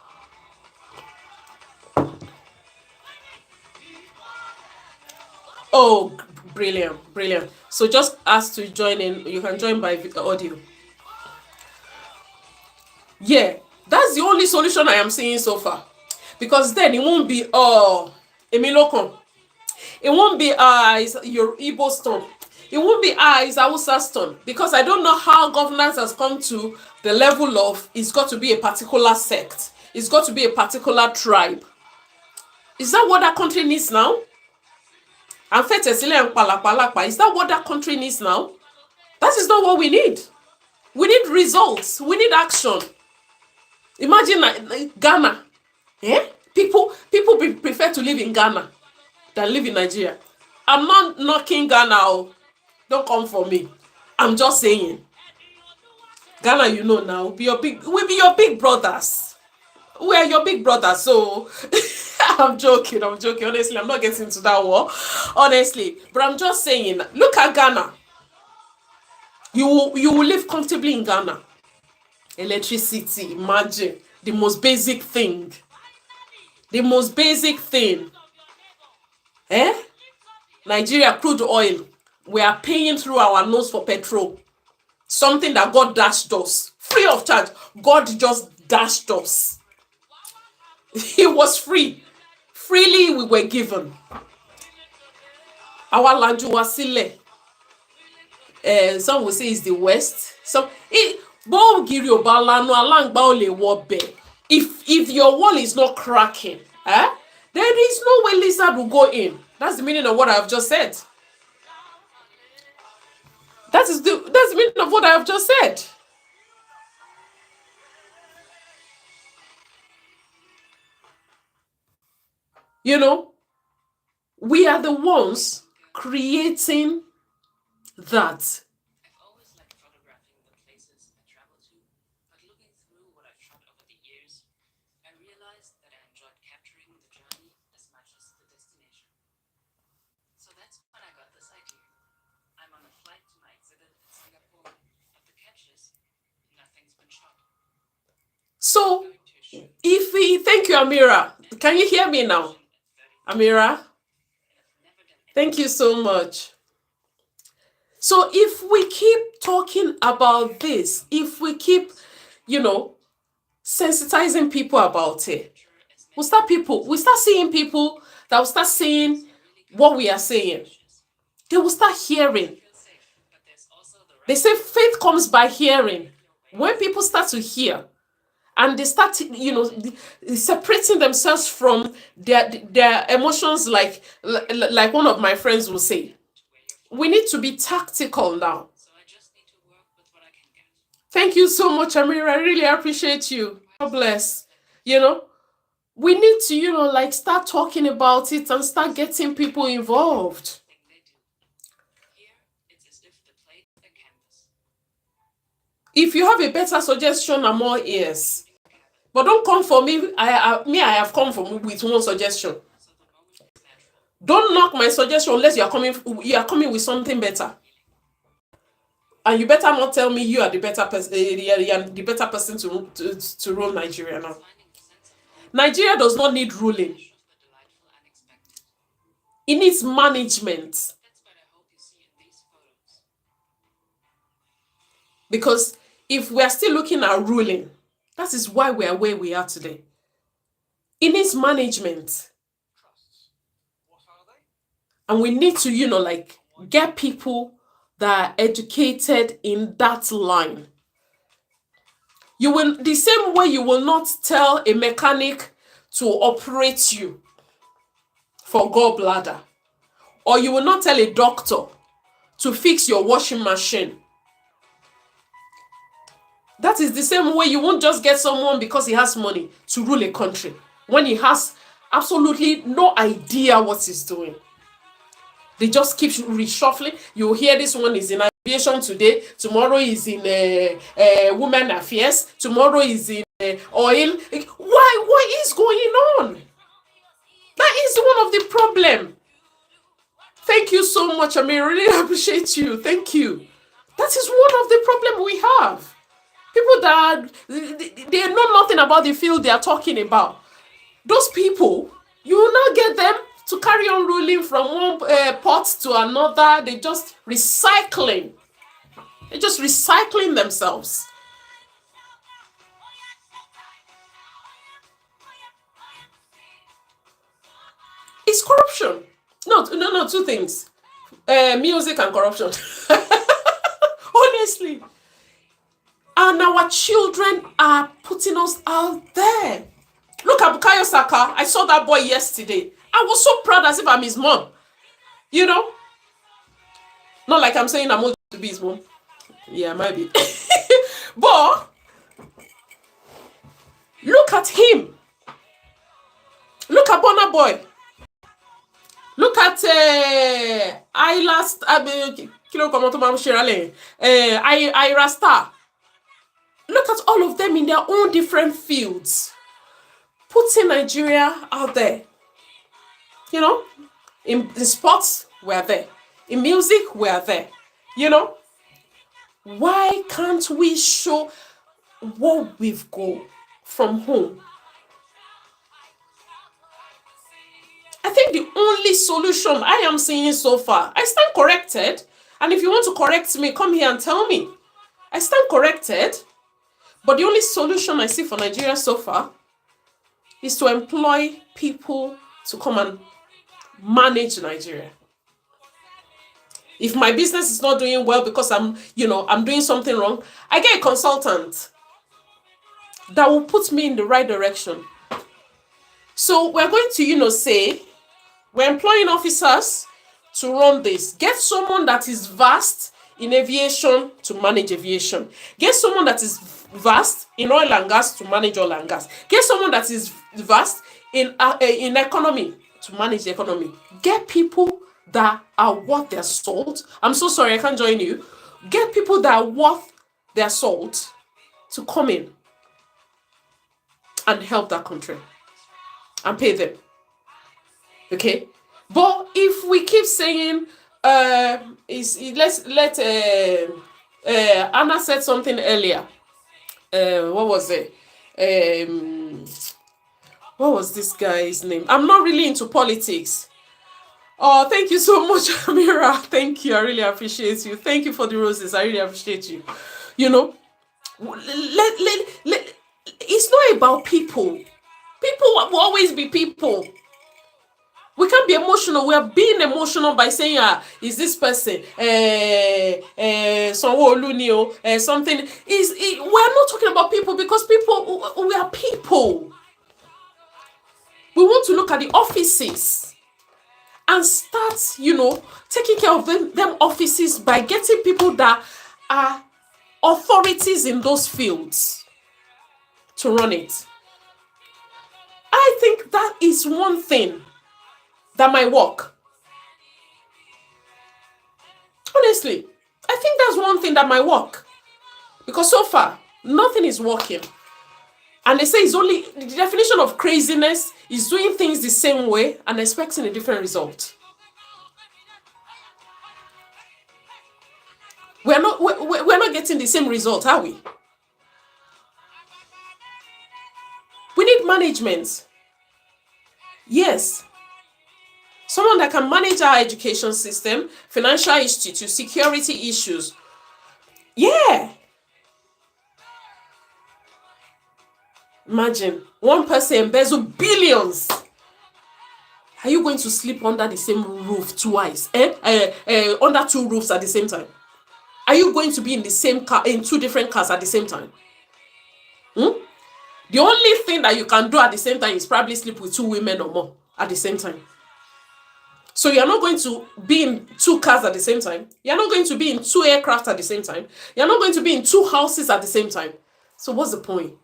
Oh, brilliant. So just ask to join in. You can join by audio. Yeah, that's the only solution I am seeing so far. Because then it won't be Emilokon. It won't be your Igbo stone. It won't be it's Hausa stone. Because I don't know how governance has come to the level of it's got to be a particular sect. It's got to be a particular tribe. Is that what that country needs now? Is that what that country needs now? That is not what we need. We need results. We need action. Imagine Ghana. People prefer to live in Ghana than live in Nigeria. I'm not knocking Ghana. Don't come for me. I'm just saying. Ghana, now, we'll be your big brothers. We are your big brothers, so I'm joking. Honestly, I'm not getting into that war. Honestly. But I'm just saying, look at Ghana. You will live comfortably in Ghana. Electricity, imagine. The most basic thing. Nigeria crude oil. We are paying through our nose for petrol. Something that God dashed us. Free of charge. God just dashed us. It was free. Freely we were given. Our land was sile. Some will say it's the West. If your wall is not cracking, Eh? There is no way lizard will go in. That's the meaning of what I've just said. That's the meaning of what I have just said. You know, we are the ones creating that. I've always liked photographing the places I travel to, but looking through what I've shot over the years, I realized that I enjoyed capturing the journey as much as the destination. So that's when I got this idea. I'm on a flight to my exhibit in Singapore, but the catch is, nothing's been shot. So, thank you, Amira. Can you hear me now? Amira? Thank you so much. So if we keep talking about this, if we keep, sensitizing people about it, we start seeing people that will start seeing what we are saying. They will start hearing. They say faith comes by hearing. When people start to hear, and they start, separating themselves from their emotions, like one of my friends will say, we need to be tactical now. Thank you so much, Amira. I really appreciate you. God bless. We need to, start talking about it and start getting people involved. If you have a better suggestion, I'm all ears. But don't come for me. I have come with one suggestion. Don't knock my suggestion unless you are coming with something better. And you better not tell me you are the better person. You are the better person to rule Nigeria now. Nigeria does not need ruling. It needs management. Because if we are still looking at ruling, that is why we are where we are today. It needs management. And we need to, get people that are educated in that line. The same way you will not tell a mechanic to operate you for gallbladder, or you will not tell a doctor to fix your washing machine. That is the same way you won't just get someone because he has money to rule a country when he has absolutely no idea what he's doing. They just keep reshuffling. You hear this one is in aviation today, tomorrow is in women affairs, tomorrow is in oil. What is going on? That is one of the problem. Thank you so much, Amir. I really appreciate you. Thank you. That is one of the problem we have. People that they know nothing about the field they are talking about. Those people, you will not get them to carry on ruling from one pot to another. They're just recycling. They're just recycling themselves. It's corruption. No, two things. Music and corruption. Honestly. And our children are putting us out there. Look at Bukayo Saka. I saw that boy yesterday. I was so proud as if I'm his mom. Not like I'm saying I'm old to be his mom. Yeah, maybe. But look at him. Look at Burna Boy. Look at Ira Star. Look at all of them in their own different fields. Putting Nigeria out there. In sports, we're there. In music, we're there. Why can't we show what we've got from home? I think the only solution I am seeing so far, I stand corrected. And if you want to correct me, come here and tell me. I stand corrected. But the only solution I see for Nigeria so far is to employ people to come and manage Nigeria. If my business is not doing well because I'm doing something wrong, I get a consultant that will put me in the right direction. So we're going to, say, we're employing officers to run this. Get someone that is vast in aviation to manage aviation. Get someone that is vast in oil and gas to manage oil and gas. Get someone that is vast in economy to manage the economy. Get people that are worth their salt. I'm so sorry, I can't join you. Get people that are worth their salt to come in and help that country and pay them. Okay? But if we keep saying, Anna said something earlier. What was it? What was this guy's name? I'm not really into politics. Oh, thank you so much, Amira. Thank you. I really appreciate you. Thank you for the roses. I really appreciate you. It's not about people. People will always be people. We can't be emotional. We are being emotional by saying, is this person something? We're not talking about people because we are people. We want to look at the offices and start, taking care of them offices by getting people that are authorities in those fields to run it. I think that is one thing that might work. Honestly, I think that's one thing that might work. Because so far, nothing is working. And they say it's only the definition of craziness is doing things the same way and expecting a different result. We're not getting the same result, are we? We need management. Yes. Someone that can manage our education system, financial institutes, security issues. Yeah. Imagine one person embezzle billions. Are you going to sleep under the same roof twice? Under two roofs at the same time? Are you going to be in the same car, in two different cars at the same time? The only thing that you can do at the same time is probably sleep with two women or more at the same time. So you're not going to be in two cars at the same time. You're not going to be in two aircraft at the same time. You're not going to be in two houses at the same time. So what's the point?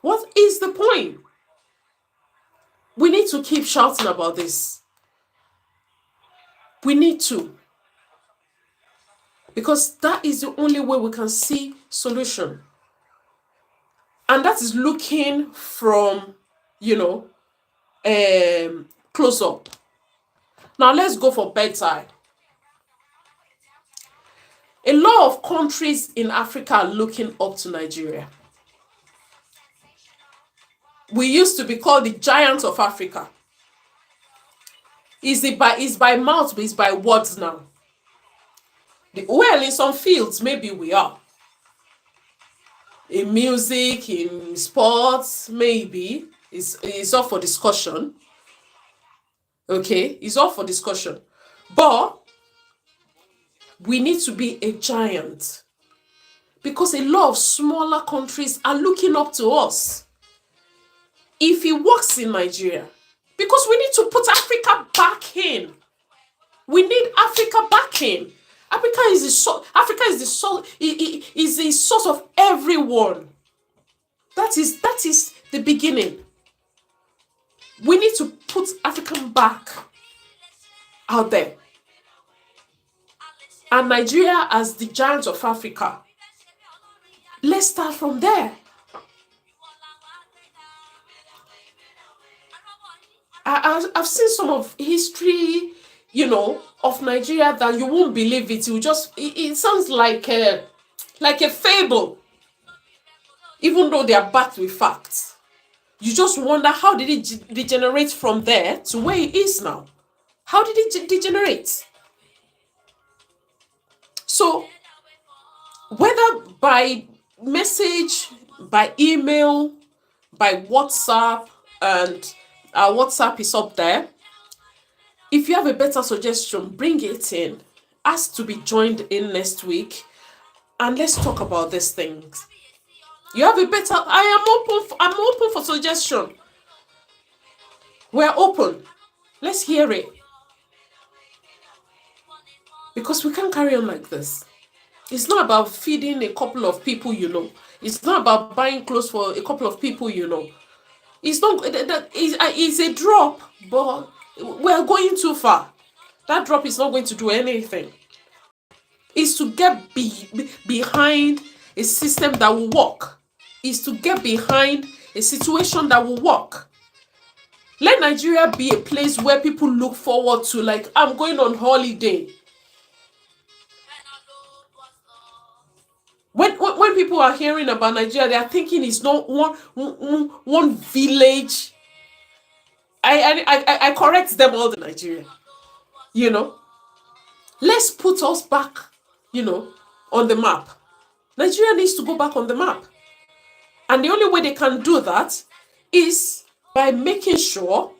What is the point? We need to keep shouting about this. We need to. Because that is the only way we can see solution. And that is looking from, close up. Now let's go for bedside. A lot of countries in Africa are looking up to Nigeria. We used to be called the giant of Africa. It's by mouth, but it's by words now. Well, in some fields, maybe we are. In music, in sports, maybe. It's up for discussion. Okay? It's up for discussion. But we need to be a giant. Because a lot of smaller countries are looking up to us. If it works in Nigeria, because we need to put Africa back in. We need Africa back in. Africa is the source of everyone. That is the beginning. We need to put African back out there. And Nigeria as the giant of Africa. Let's start from there. I've seen some of history, of Nigeria that you won't believe it. It sounds like a fable, even though they are backed with facts. You just wonder, how did it degenerate from there to where it is now? How did it degenerate? So, whether by message, by email, by WhatsApp, and our WhatsApp is up there. If you have a better suggestion, bring it in. Ask to be joined in next week. And let's talk about these things. You have a better. I'm open for suggestion. We're open. Let's hear it. Because we can't carry on like this. It's not about feeding a couple of people you know. It's not about buying clothes for a couple of people you know. It's not that it's a drop, but we're going too far. That drop is not going to do anything. It's to get behind a system that will work. It's to get behind a situation that will work. Let Nigeria be a place where people look forward to, like, I'm going on holiday. When people are hearing about Nigeria, they are thinking it's not one village. I correct them all in Nigeria. You know, let's put us back, on the map. Nigeria needs to go back on the map. And the only way they can do that is by making sure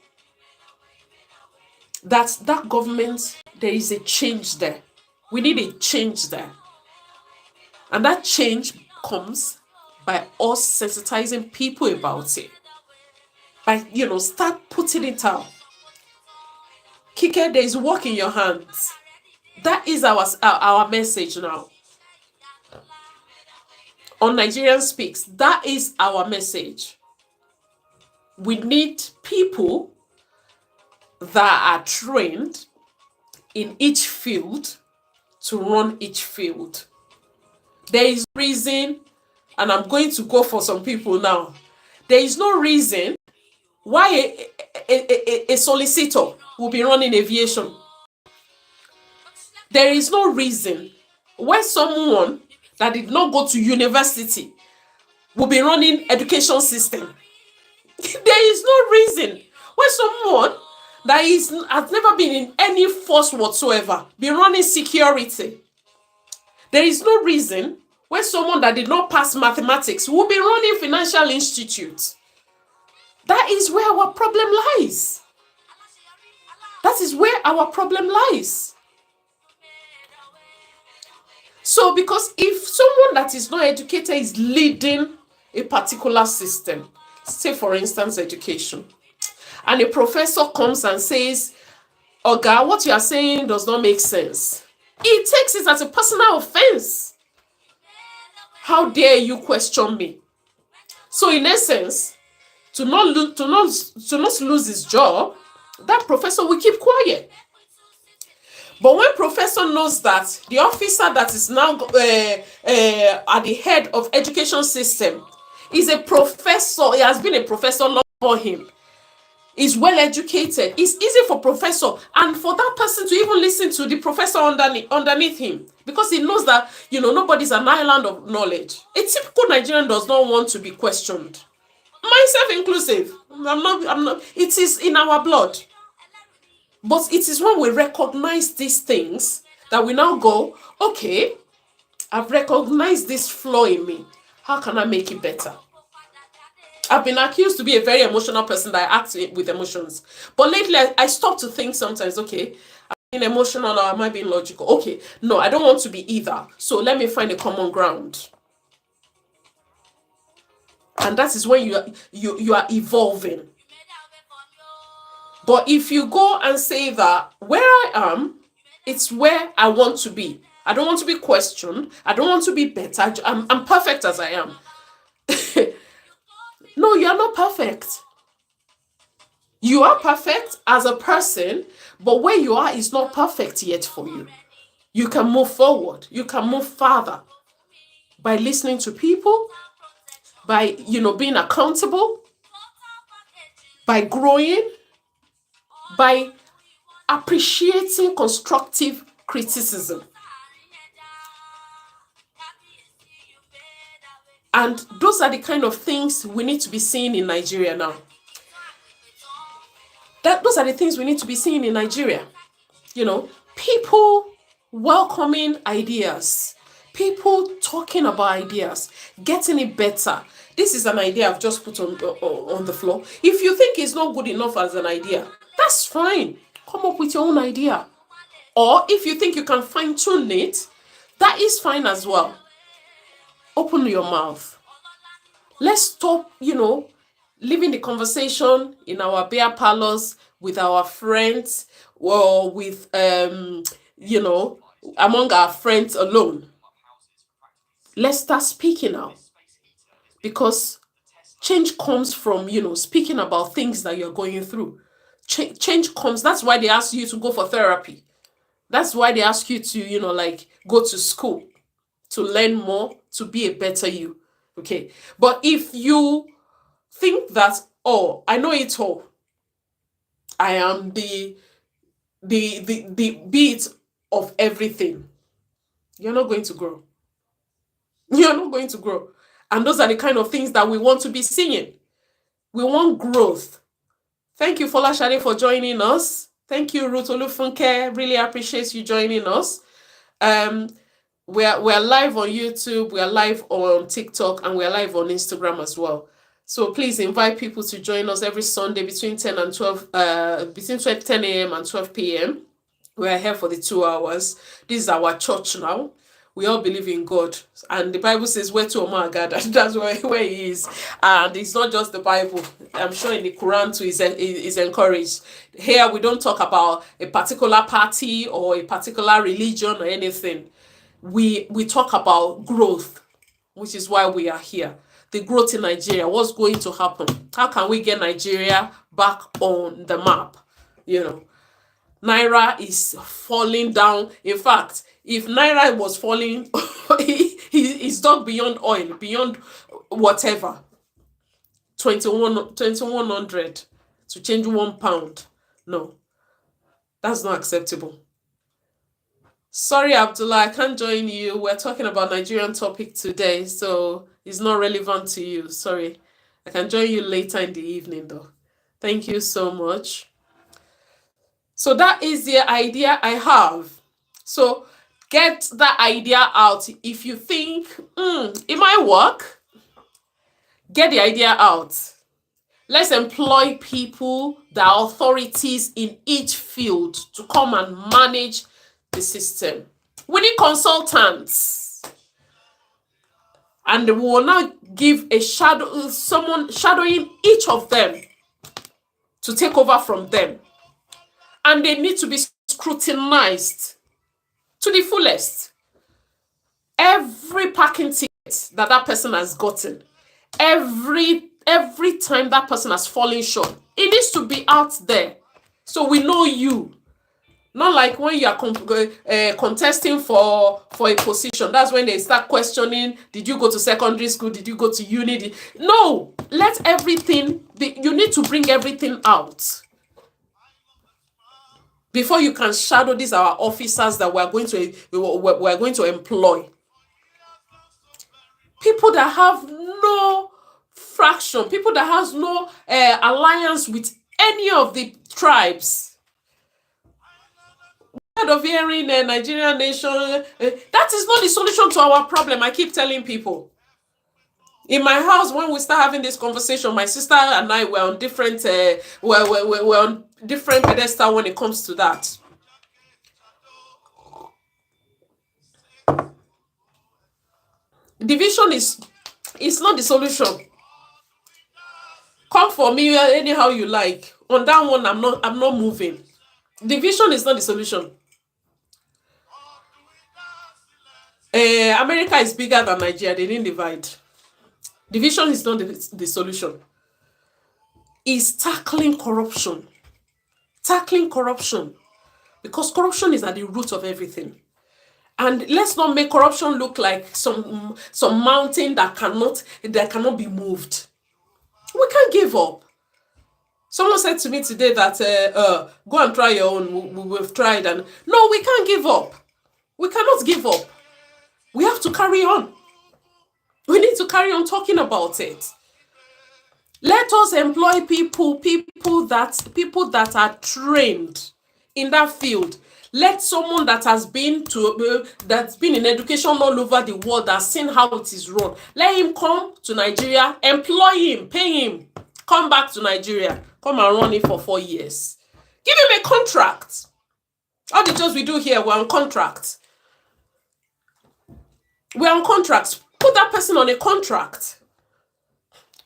that government, there is a change there. We need a change there. And that change comes by us sensitizing people about it. By, start putting it out. Kike, there is work in your hands. That is our message now. On Nigerian Speaks, that is our message. We need people that are trained in each field to run each field. There is reason, and I'm going to go for some people now. There is no reason why a solicitor will be running aviation. There is no reason why someone that did not go to university will be running education system. There is no reason why someone that has never been in any force whatsoever be running security. There is no reason why someone that did not pass mathematics will be running financial institutes. That is where our problem lies. That is where our problem lies. So, because if someone that is not educated is leading a particular system, say for instance education, and a professor comes and says, Oga, what you are saying does not make sense, he takes it as a personal offense. How dare you question me? So in essence, to not lose his job, that professor will keep quiet. But when professor knows that the officer that is now at the head of education system is a professor, he has been a professor long for him, is well educated, it's easy for professor and for that person to even listen to the professor underneath him, because he knows that nobody's an island of knowledge. A typical Nigerian does not want to be questioned, myself inclusive. I'm not. It is in our blood. But it is when we recognize these things that we now go, okay, I've recognized this flaw in me. How can I make it better? I've been accused to be a very emotional person that I act with emotions. But lately, I stop to think sometimes, okay, am I being emotional or am I being logical? Okay, no, I don't want to be either. So let me find a common ground. And that is when you are evolving. But if you go and say that where I am, it's where I want to be. I don't want to be questioned. I don't want to be better. I'm perfect as I am. No, you are not perfect. You are perfect as a person, but where you are is not perfect yet for you. You can move forward. You can move farther by listening to people, by being accountable, by growing, by appreciating constructive criticism. And those are the kind of things we need to be seeing in Nigeria now. Those are the things we need to be seeing in Nigeria. People welcoming ideas, people talking about ideas, getting it better. This is an idea I've just put on the floor. If you think it's not good enough as an idea, that's fine. Come up with your own idea. Or if you think you can fine-tune it, that is fine as well. Open your mouth. Let's stop, leaving the conversation in our beer parlors with our friends or with, among our friends alone. Let's start speaking now, because change comes from, speaking about things that you're going through. Change comes. That's why they ask you to go for therapy. That's why they ask you to, go to school to learn more, to be a better you. Okay. But if you think that, oh, I know it all, I am the beat of everything, you're not going to grow. You're not going to grow. And those are the kind of things that we want to be seeing. We want growth. Thank you, Folashade, for joining us. Thank you, Ruth Olufunke. Really appreciate you joining us. We're live on YouTube, we're live on TikTok, and we're live on Instagram as well. So please invite people to join us every Sunday between 10 and 12, between 10 a.m. and 12 p.m. We're here for the 2 hours. This is our church now. We all believe in God. And the Bible says, where two or more are gathered, that's where he is. And it's not just the Bible. I'm sure in the Quran too is encouraged. Here we don't talk about a particular party or a particular religion or anything. We talk about growth, which is why we are here. The growth in Nigeria, what's going to happen? How can we get Nigeria back on the map? Naira is falling down. In fact, if Naira was falling, he's dug beyond oil, beyond whatever. 2100 to change £1. No, that's not acceptable. Sorry, Abdullah, I can't join you. We're talking about Nigerian topic today, so it's not relevant to you. Sorry. I can join you later in the evening, though. Thank you so much. So that is the idea I have. So get that idea out. If you think, it might work, get the idea out. Let's employ people that are authorities in each field to come and manage the system. We need consultants. And we will now give someone shadowing each of them to take over from them. And they need to be scrutinized to the fullest. Every parking ticket that person has gotten, every time that person has fallen short, it needs to be out there. So we know you. Not like when you are contesting for a position. That's when they start questioning, did you go to secondary school? Did you go to uni? No, let everything be, you need to bring everything out. Before you can shadow these our officers that we're going to employ. People that have no fraction, people that has no alliance with any of the tribes. Of hearing a Nigerian nation, that is not the solution to our problem. I keep telling people. In my house, when we start having this conversation, my sister and I were on different we're on different pedestal when it comes to that. Division is not the solution. Come for me anyhow you like. On that one, I'm not moving. Division is not the solution. America is bigger than Nigeria. They didn't divide. Division is not the solution. It's tackling corruption. Tackling corruption. Because corruption is at the root of everything. And let's not make corruption look like some mountain that cannot be moved. We can't give up. Someone said to me today that go and try your own. We've tried, and no, we can't give up. We cannot give up. We have to carry on. We need to carry on talking about it. Let us employ people that are trained in that field. Let someone that has been that's been in education all over the world, that's seen how it is run. Let him come to Nigeria, employ him, pay him, come back to Nigeria, come and run it for 4 years. Give him a contract. All the jobs we do here, we're on contract. We're on contracts. Put that person on a contract.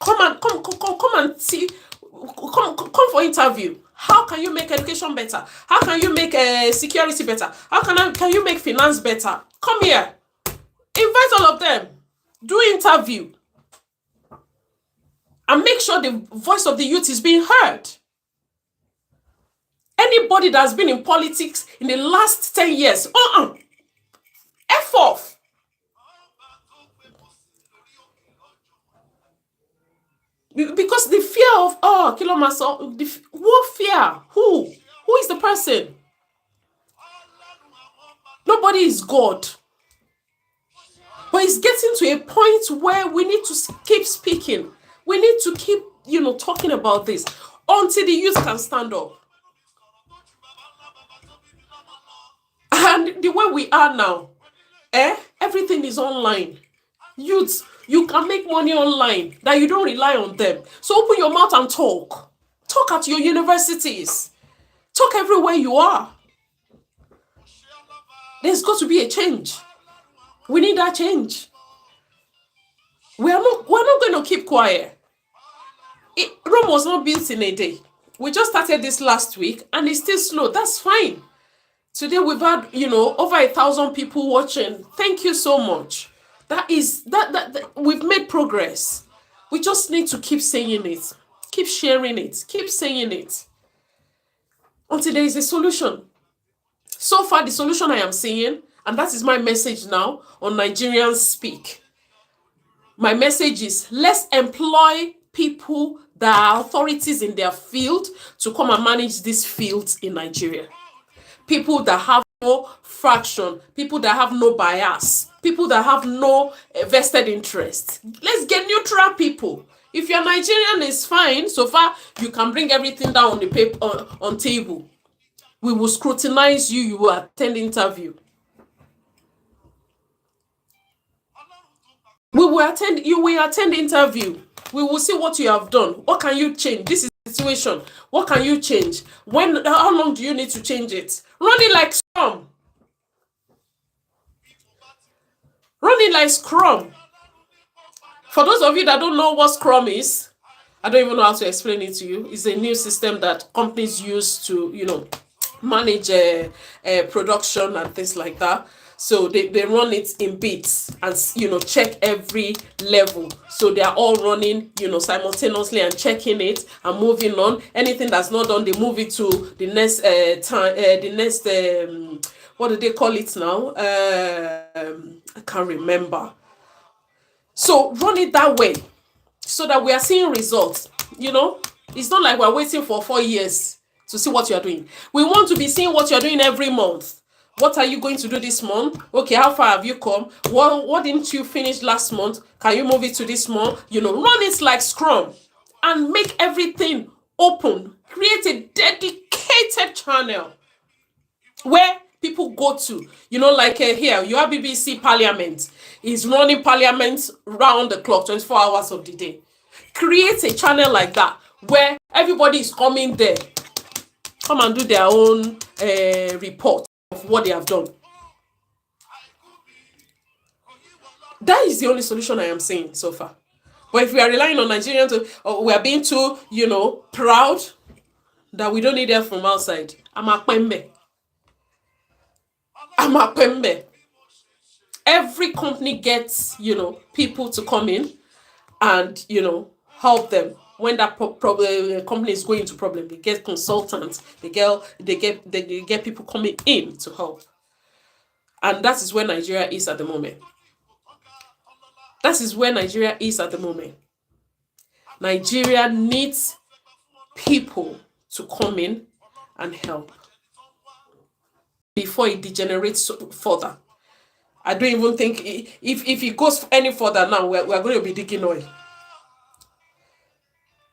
Come and see. Come for interview. How can you make education better? How can you make security better? Can you make finance better? Come here. Invite all of them. Do interview. And make sure the voice of the youth is being heard. Anybody that's been in politics in the last 10 years, F off. Because the fear of, Kilomaso, what fear? Who? Who is the person? Nobody is God. But it's getting to a point where we need to keep speaking. We need to keep, talking about this until the youth can stand up. And the way we are now, everything is online. Youths, you can make money online, that you don't rely on them. So open your mouth and talk. Talk at your universities. Talk everywhere you are. There's got to be a change. We need that change. We're not going to keep quiet. Rome was not built in a day. We just started this last week and it's still slow. That's fine. Today we've had, over 1,000 people watching. Thank you so much. That we've made progress. We just need to keep saying it. Keep sharing it. Keep saying it. Until there is a solution. So far, the solution I am seeing, and that is my message now on Nigerians Speak. My message is, let's employ people that are authorities in their field to come and manage these fields in Nigeria. People that have no fraction, people that have no bias, people that have no vested interest. Let's get neutral people. If you're Nigerian, it's fine. So far, you can bring everything down on the paper, on table. We will scrutinize you. You will attend interview. You will attend interview. We will see what you have done. What can you change? This is the situation. What can you change? How long do you need to change it? Run it like Scrum. Run it like Scrum. For those of you that don't know what Scrum is, I don't even know how to explain it to you. It's a new system that companies use to, manage production and things like that. So they run it in bits and, check every level. So they are all running, simultaneously and checking it and moving on. Anything that's not done, they move it to the next what do they call it now? I can't remember. So run it that way so that we are seeing results. It's not like we're waiting for 4 years to see what you're doing. We want to be seeing what you're doing every month. What are you going to do this month? Okay, how far have you come? What didn't you finish last month? Can you move it to this month? Run it like Scrum and make everything open. Create a dedicated channel where people go to. Like here, your BBC Parliament is running Parliament round the clock, 24 hours of the day. Create a channel like that where everybody is coming there. Come and do their own report of what they have done. That is the only solution I am seeing so far. But if we are relying on Nigerians, or we are being too, proud that we don't need help from outside, I'm a pembe. Every company gets, people to come in and, help them. When that company is going into problem, they get consultants, they get people coming in to help. And that is where Nigeria is at the moment. Nigeria needs people to come in and help before it degenerates further. I don't even think if it goes any further now, we're going to be digging oil.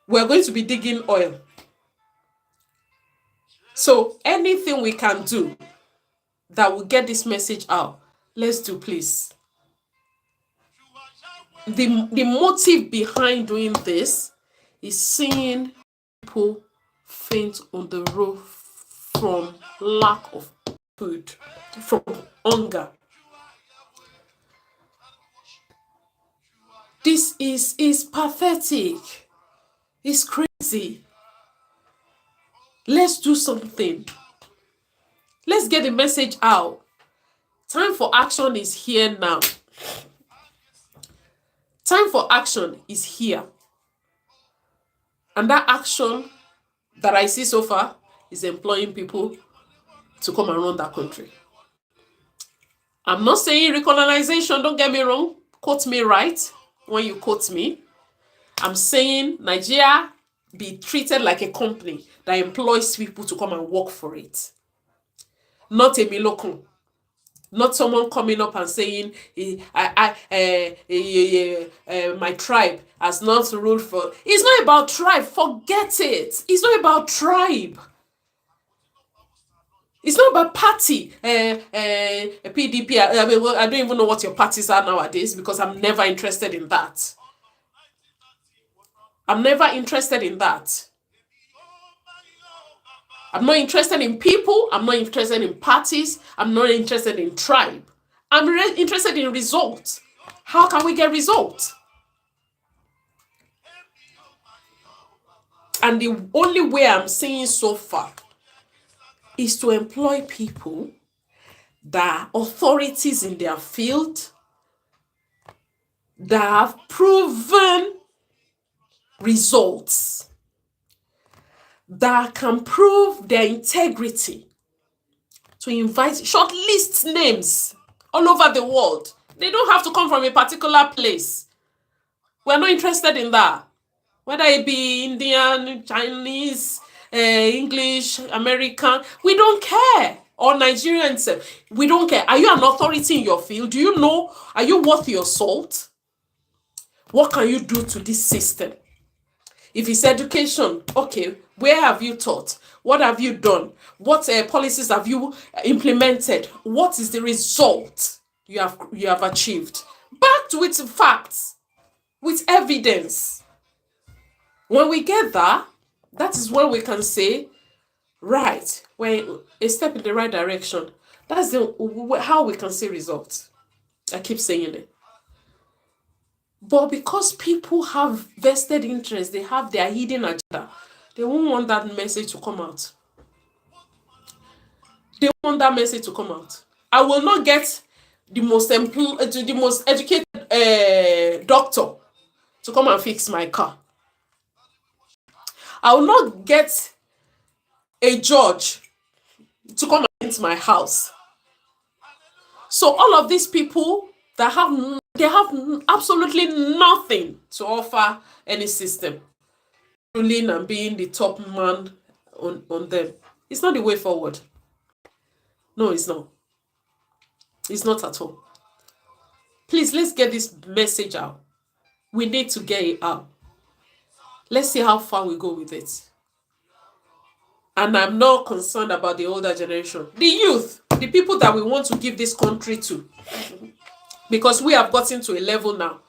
We're going to be digging oil. So anything we can do that will get this message out, let's do, please. The motive behind doing this is seeing people faint on the road from lack of food, from hunger. This is pathetic. It's crazy. Let's do something. Let's get the message out. Time for action is here now. Time for action is here. And that action that I see so far is employing people to come and run that country. I'm not saying recolonization, don't get me wrong. Quote me right when you quote me. I'm saying Nigeria be treated like a company that employs people to come and work for it. Not a milokun. Not someone coming up and saying, my tribe has not ruled for... It's not about tribe. Forget it. It's not about tribe. It's not about party. PDP. I don't even know what your parties are nowadays because I'm never interested in that. I'm never interested in that. I'm not interested in people. I'm not interested in parties. I'm not interested in tribe. I'm interested in results. How can we get results? And the only way I'm seeing so far is to employ people that are authorities in their field, that have proven results, that can prove their integrity, to invite, shortlist names all over the world. They don't have to come from a particular place. We're not interested in that. Whether it be Indian, Chinese, English, American, we don't care. Or Nigerians, we don't care. Are you an authority in your field? Do you know? Are you worth your salt? What can you do to this system? If it's education, okay, where have you taught? What have you done? What policies have you implemented? What is the result you have achieved? Backed with facts, with evidence. When we get that is when we can say, right, we're a step in the right direction. That's how we can see results. I keep saying it. But because people have vested interest, they have their hidden agenda, they won't want that message to come out. They want that message to come out. I will not get the most educated doctor to come and fix my car. I will not get a judge to come into my house. So all of these people that have absolutely nothing to offer any system, ruling and being the top man on them. It's not the way forward. No, it's not. It's not at all. Please, let's get this message out. We need to get it out. Let's see how far we go with it. And I'm not concerned about the older generation. The youth, the people that we want to give this country to. Because we have gotten to a level now.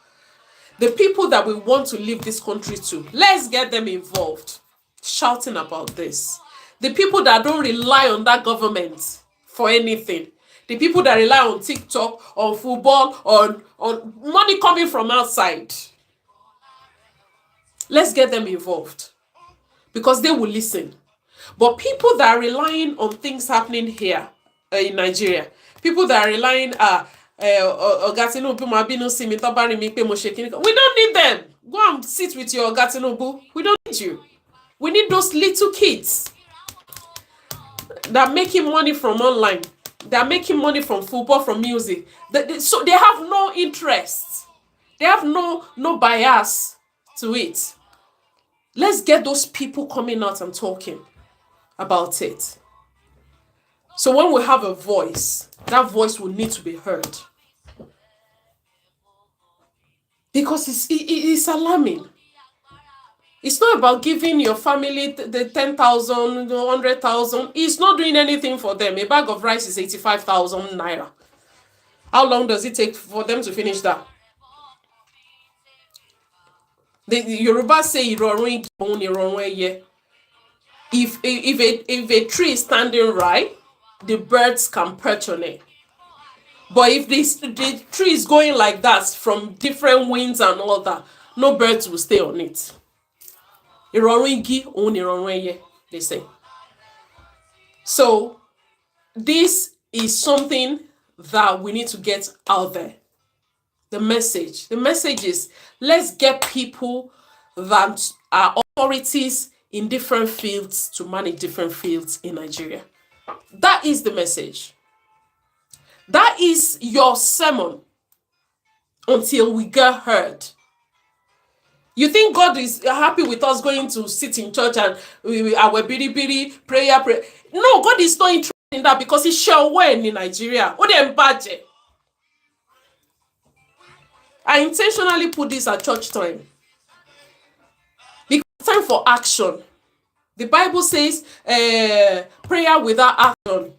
The people that we want to leave this country to, let's get them involved. Shouting about this. The people that don't rely on that government for anything. The people that rely on TikTok, on football, on money coming from outside. Let's get them involved. Because they will listen. But people that are relying on things happening here in Nigeria, people that are relying, we don't need them. Go and sit with your Gatinobu. We don't need you. We need those little kids that are making money from online. They are making money from football, from music. So they have no interest. They have no bias to it. Let's get those people coming out and talking about it. So when we have a voice, that voice will need to be heard. Because it's alarming. It's not about giving your family the 10,000, 100,000. It's not doing anything for them. A bag of rice is 85,000 naira. How long does it take for them to finish that? The Yoruba say, if a tree is standing right, the birds can perch on it. But if the tree is going like that from different winds and all that, no birds will stay on it. They say. So this is something that we need to get out there. The message is, let's get people that are authorities in different fields to manage different fields in Nigeria. That is the message. That is your sermon until we get heard. You think God is happy with us going to sit in church and our biri prayer? No, God is not interested in that because He's sure when in Nigeria. I intentionally put this at church time because it's time for action. The Bible says prayer without action,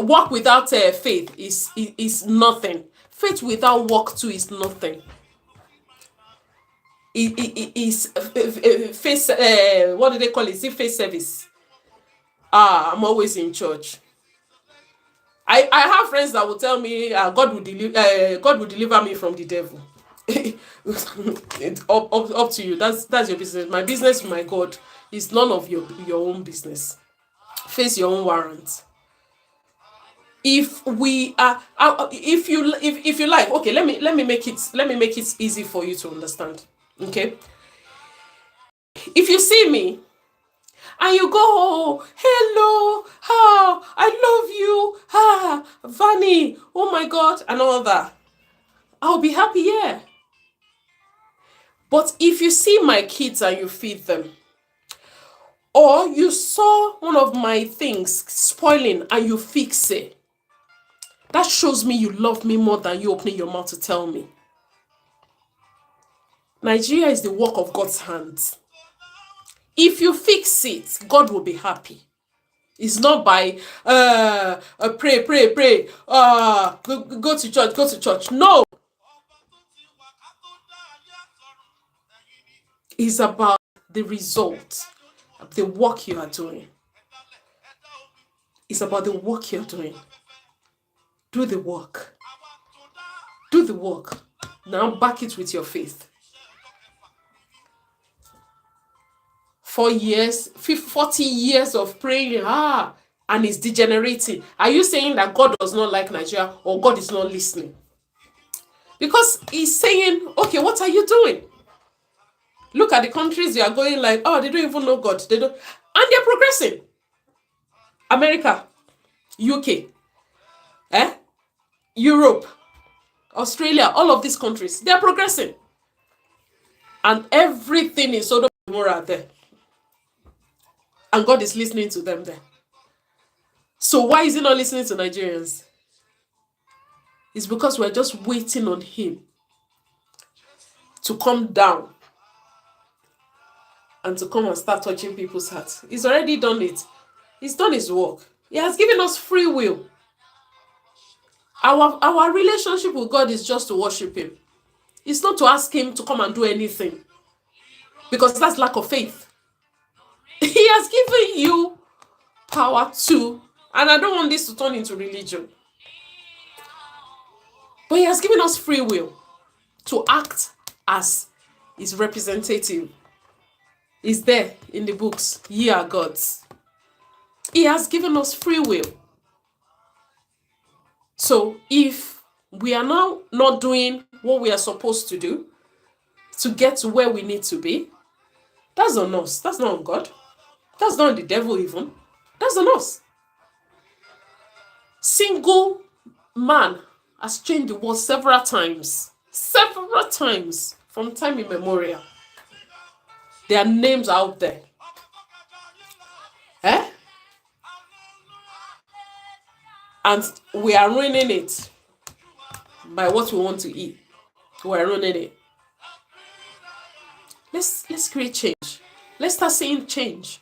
work without faith is nothing. Faith without work too is nothing. It is face. What do they call it? Is it face service? I'm always in church. I have friends that will tell me God will deliver me from the devil. It's up to you. That's your business. My business with my God is none of your own business. Face your own warrant. If we are, if you like, okay, let me make it easy for you to understand. Okay, if you see me and you go, oh, hello, I love you, Vanny, oh my God, and all that, I'll be happy, yeah. But if you see my kids and you feed them, or you saw one of my things spoiling and you fix it, that shows me you love me more than you opening your mouth to tell me. Nigeria is the work of God's hands. If you fix it, God will be happy. It's not by pray, go to church. No. It's about the result of the work you are doing. It's about the work you're doing. Do the work. Do the work. Now back it with your faith. 4 years, 40 years of praying, and it's degenerating. Are you saying that God does not like Nigeria or God is not listening? Because He's saying, okay, what are you doing? Look at the countries you are going like, oh, they don't even know God. They don't, and they're progressing. America, UK, Europe, Australia, all of these countries, they're progressing. And everything is Sodom and Gomorrah there. And God is listening to them there. So why is He not listening to Nigerians? It's because we're just waiting on Him to come down and to come and start touching people's hearts. He's already done it. He's done His work. He has given us free will. Our relationship with God is just to worship Him. It's not to ask Him to come and do anything, because that's lack of faith. He has given you power to, and I don't want this to turn into religion, but He has given us free will to act as His representative. It's there in the books. Ye are gods. He has given us free will. So if we are now not doing what we are supposed to do to get to where we need to be, that's on us. That's not on God. That's not on the devil even. That's on us. Single man has changed the world several times. Several times from time immemorial. Their names are out there. And we are ruining it by what we want to eat. We are ruining it. Let's create change. Let's start seeing change.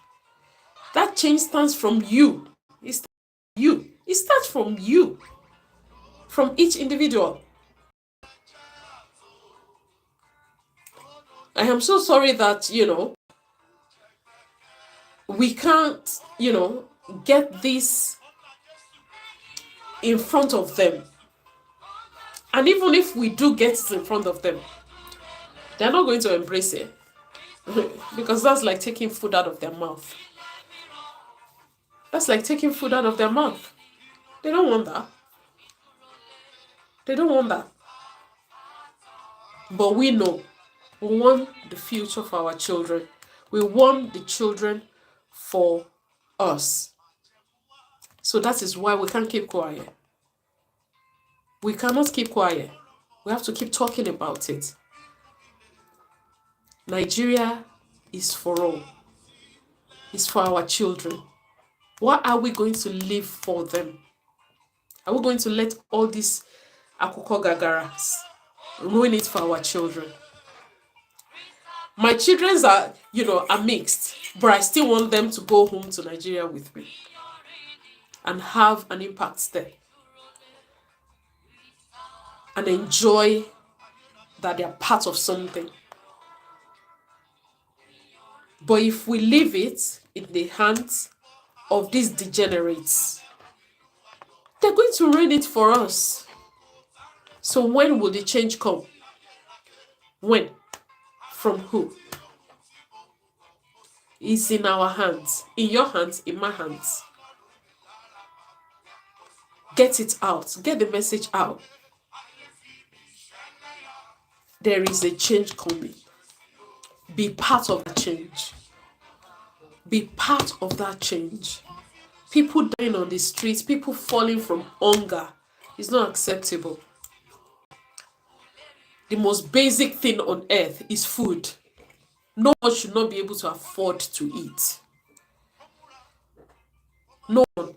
That change starts from you. It starts from you. It starts from you. From each individual. I am so sorry that, we can't, get this in front of them. And even if we do get it in front of them, they're not going to embrace it. Because that's like taking food out of their mouth. That's like taking food out of their mouth. They don't want that. They don't want that. But we know we want the future for our children. We want the children for us. So that is why we can't keep quiet. We cannot keep quiet. We have to keep talking about it. Nigeria is for all. It's for our children. What are we going to leave for them? Are we going to let all these akoko gagaras ruin it for our children? My children are mixed, but I still want them to go home to Nigeria with me and have an impact there and enjoy that they are part of something. But if we leave it in the hands of these degenerates, they're going to ruin it for us. So when will the change come? When? From who? It's in our hands. In your hands, in my hands. Get it out. Get the message out. There is a change coming. Be part of the change. Be part of that change. People dying on the streets, people falling from hunger is not acceptable. The most basic thing on earth is food. No one should not be able to afford to eat. No one.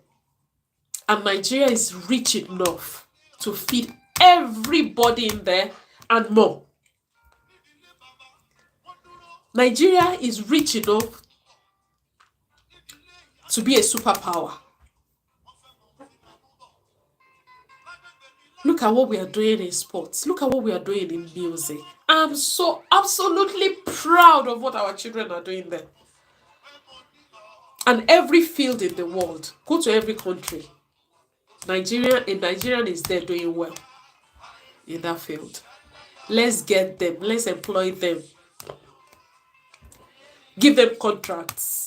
And Nigeria is rich enough to feed everybody in there and more. Nigeria is rich enough to be a superpower. Look at what we are doing in sports. Look at what we are doing in music. I'm so absolutely proud of what our children are doing there. And every field in the world, go to every country. A Nigerian is there doing well in that field. Let's get them. Let's employ them. Give them contracts.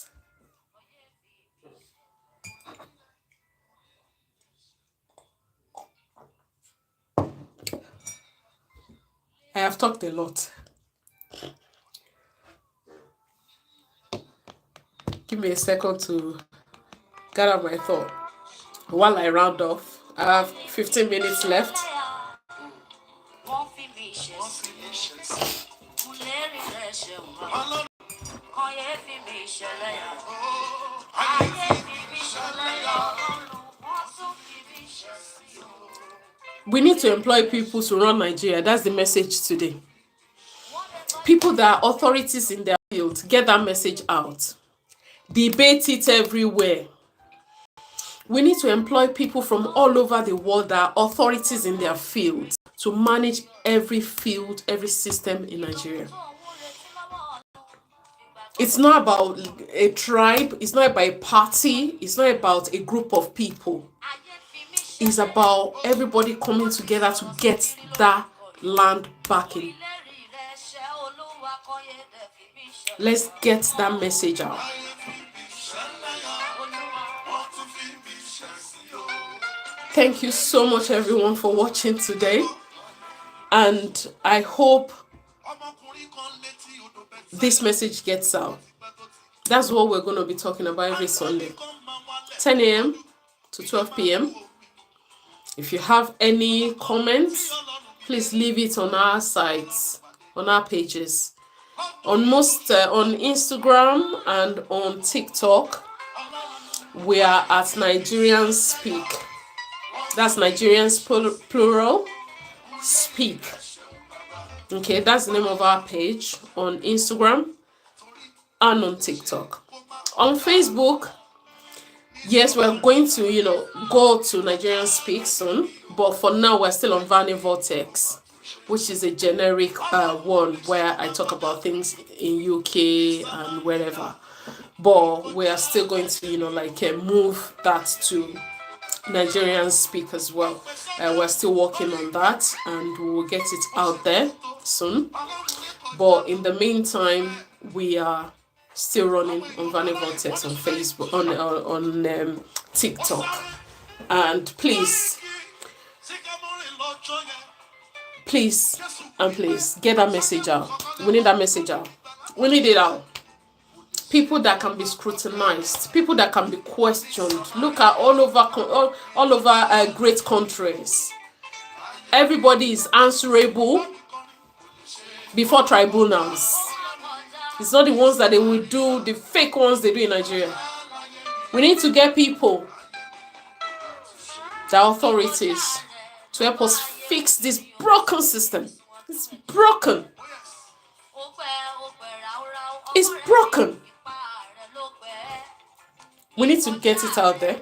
I have talked a lot. Give me a second to gather my thought. While I round off, I have 15 minutes left. We need to employ people to run Nigeria. That's the message today. People that are authorities in their field, get that message out. Debate it everywhere. We need to employ people from all over the world that are authorities in their field to manage every field, every system in Nigeria. It's not about a tribe, it's not about a party, it's not about a group of people. It's about everybody coming together to get that land back in. Let's get that message out. Thank you so much, everyone, for watching today. And I hope this message gets out. That's what we're going to be talking about every Sunday. 10 a.m. to 12 p.m. If you have any comments, please leave it on our sites, on our pages. On Instagram and on TikTok, we are at Nigerians Speak. That's Nigerians plural, Speak. Okay, that's the name of our page on Instagram and on TikTok. On Facebook, yes, we're going to, go to Nigerians Speak soon, but for now, we're still on Vani Vortex, which is a generic one where I talk about things in UK and wherever. But we are still going to, move that to Nigerians Speak as well. We're still working on that, and we will get it out there soon. But in the meantime, we are still running on Vanny Vortex on Facebook, on TikTok. And please and please get that message out. We need that message out. We need it out. People that can be scrutinized, people that can be questioned. Look at all over great countries. Everybody is answerable before tribunals. It's not the ones that they will do, the fake ones they do in Nigeria. We need to get people, the authorities, to help us fix this broken system. It's broken. It's broken. We need to get it out there.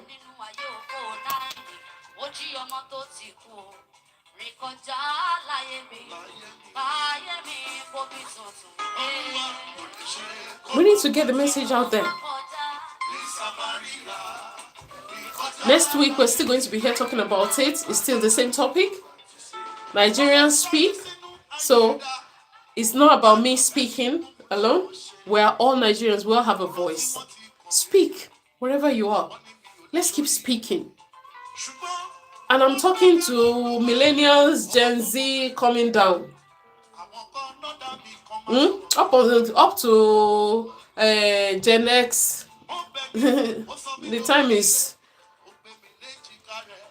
We need to get the message out there. Next week, we're still going to be here talking about it. It's still the same topic. Nigerians Speak. So it's not about me speaking alone. We are all Nigerians. We all have a voice. Speak wherever you are. Let's keep speaking. And I'm talking to millennials, Gen Z coming down. Up to Gen X. The time is,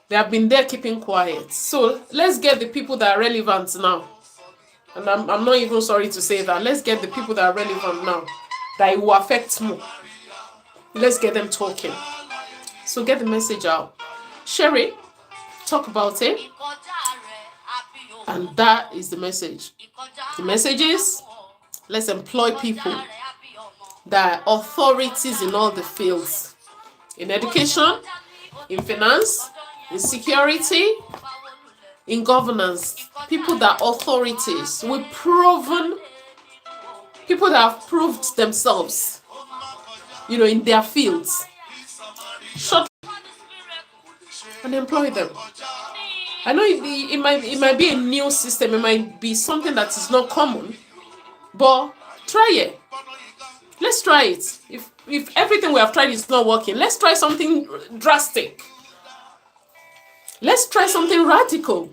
they have been there keeping quiet. So let's get the people that are relevant now. And I'm not even sorry to say that. Let's get the people that are relevant now, that it will affect more. Let's get them talking. So get the message out. Share it. Talk about it. And that is the message. The message is, let's employ people that are authorities in all the fields. In education, in finance, in security, in governance. People that are authorities. We've proven, people that have proved themselves, in their fields. Shut and employ them. I know it might be a new system, it might be something that is not common, but try it. Let's try it. If everything we have tried is not working, let's try something drastic. Let's try something radical.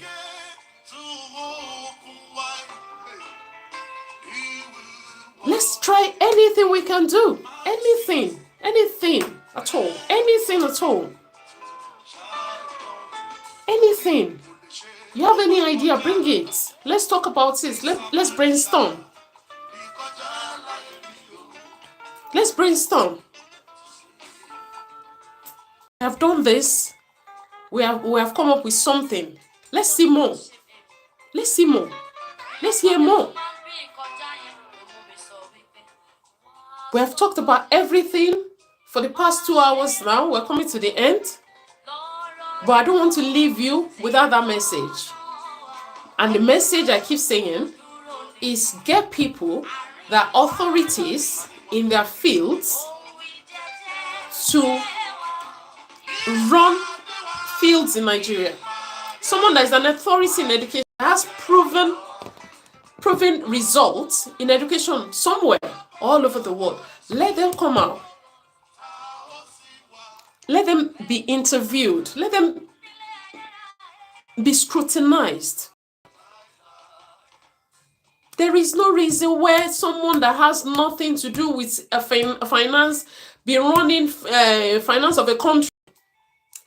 Let's try anything we can do. Anything at all. Anything at all. Anything. You have any idea, bring it. Let's talk about it. Let's brainstorm. Let's brainstorm. We have done this. We have come up with something. Let's see more. Let's see more. Let's hear more. We have talked about everything for the past 2 hours now. We're coming to the end. But I don't want to leave you without that message. And the message I keep saying is get people that are authorities in their fields to run fields in Nigeria. Someone that is an authority in education has proven results in education somewhere all over the world. Let them come out. Let them be interviewed. Let them be scrutinized. There is no reason where someone that has nothing to do with finance be running finance of a country.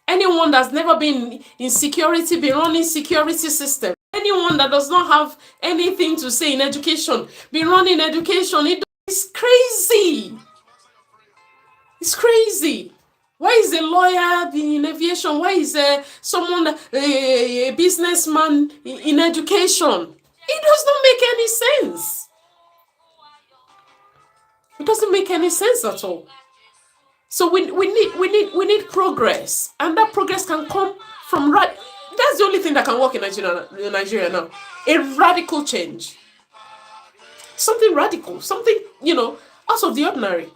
Anyone that's never been in security be running security system. Anyone that does not have anything to say in education be running education. It's crazy. It's crazy. Why is a lawyer in aviation? Why is someone a businessman in education? It does not make any sense. It doesn't make any sense at all. So we need progress, and that progress can come from that's the only thing that can work in Nigeria now. A radical change. Something radical, something out of the ordinary.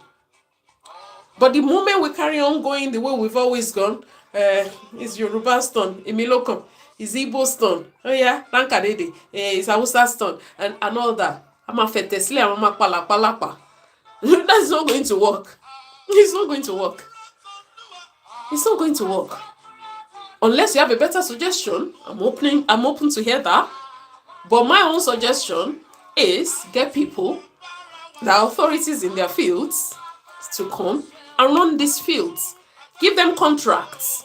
But the moment we carry on going the way we've always gone, It's Yoruba's turn. Emiloko. It's Igbo's turn. Oh yeah, Rankadede. It's Hausa's turn. And all that. I'm a fetesle, I'm a palapalapa. That's not going to work. It's not going to work. It's not going to work. Unless you have a better suggestion, I'm open to hear that. But my own suggestion is get people, the authorities in their fields, to come and run these fields. Give them contracts.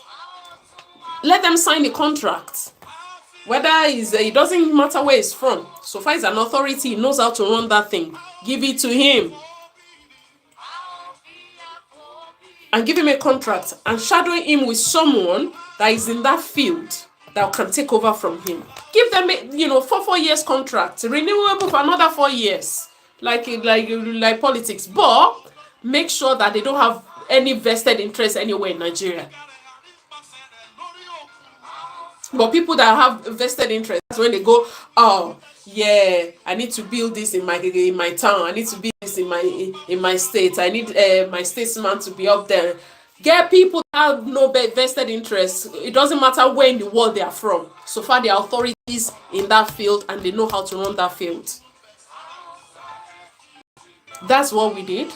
Let them sign the contract. Whether it doesn't matter where it's from. So far as an authority, he knows how to run that thing. Give it to him. And give him a contract and shadow him with someone that is in that field that can take over from him. Give them, 4 years contract, renewable for another 4 years, like politics. But make sure that they don't have any vested interest anywhere in Nigeria. But people that have vested interest, when they go, oh yeah, I need to build this in my town. I need to build this in my state. I need my statesman to be up there. Get people that have no vested interest. It doesn't matter where in the world they are from. So far, they are authorities in that field and they know how to run that field. That's what we did.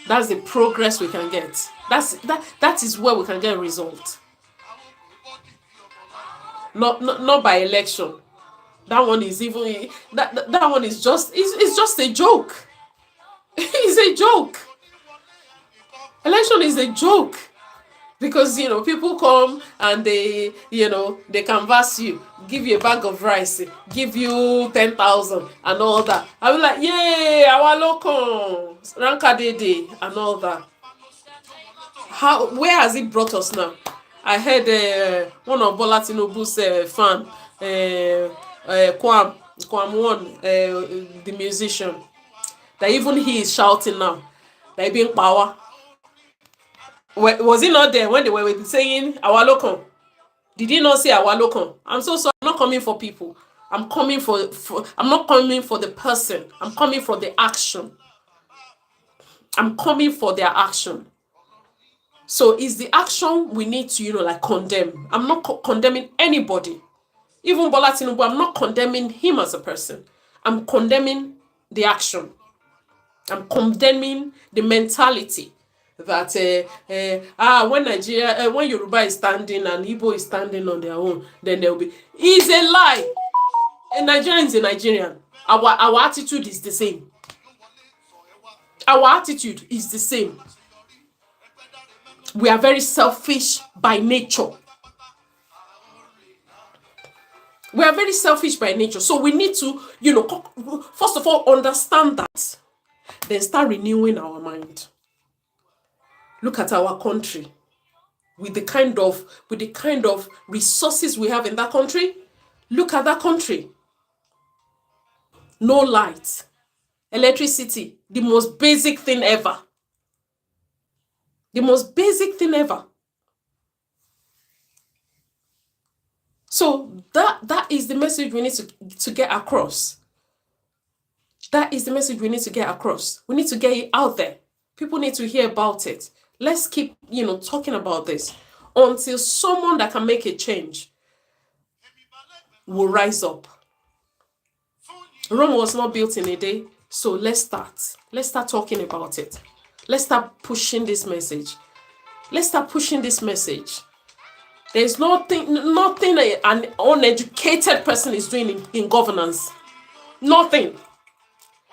That's the progress we can get. That is where we can get a result. Not by election. That one is even that one is just it's just a joke. It's a joke. Election is a joke. Because people come and they canvass you, give you a bag of rice, give you 10,000 and all that. I will like, yay, our local Rankadede and all that. Where has it brought us now? I heard one of Bola Tinubu's fan, Kwam1, the musician, that even he is shouting now, that he being power. Was he not there when they were saying our local? Did he not say our local? I'm so sorry. I'm not coming for people. I'm coming I'm not coming for the person. I'm coming for the action. I'm coming for their action. So it's the action we need to, condemn. I'm not condemning anybody. Even Bola Tinubu, I'm not condemning him as a person. I'm condemning the action. I'm condemning the mentality that when Yoruba is standing and Igbo is standing on their own, then there will be. It's a lie. A Nigerian is a Nigerian. Our attitude is the same. Our attitude is the same. We are very selfish by nature. We are very selfish by nature. So we need to, first of all, understand that. Then start renewing our mind. Look at our country. With the kind of resources we have in that country. Look at that country. No light. Electricity. The most basic thing ever. The most basic thing ever. So that is the message we need to get across. That is the message we need to get across. We need to get it out there. People need to hear about it. Let's keep, talking about this until someone that can make a change will rise up. Rome was not built in a day, so let's start. Let's start talking about it. Let's start pushing this message. Let's start pushing this message. There's nothing an uneducated person is doing in governance. Nothing.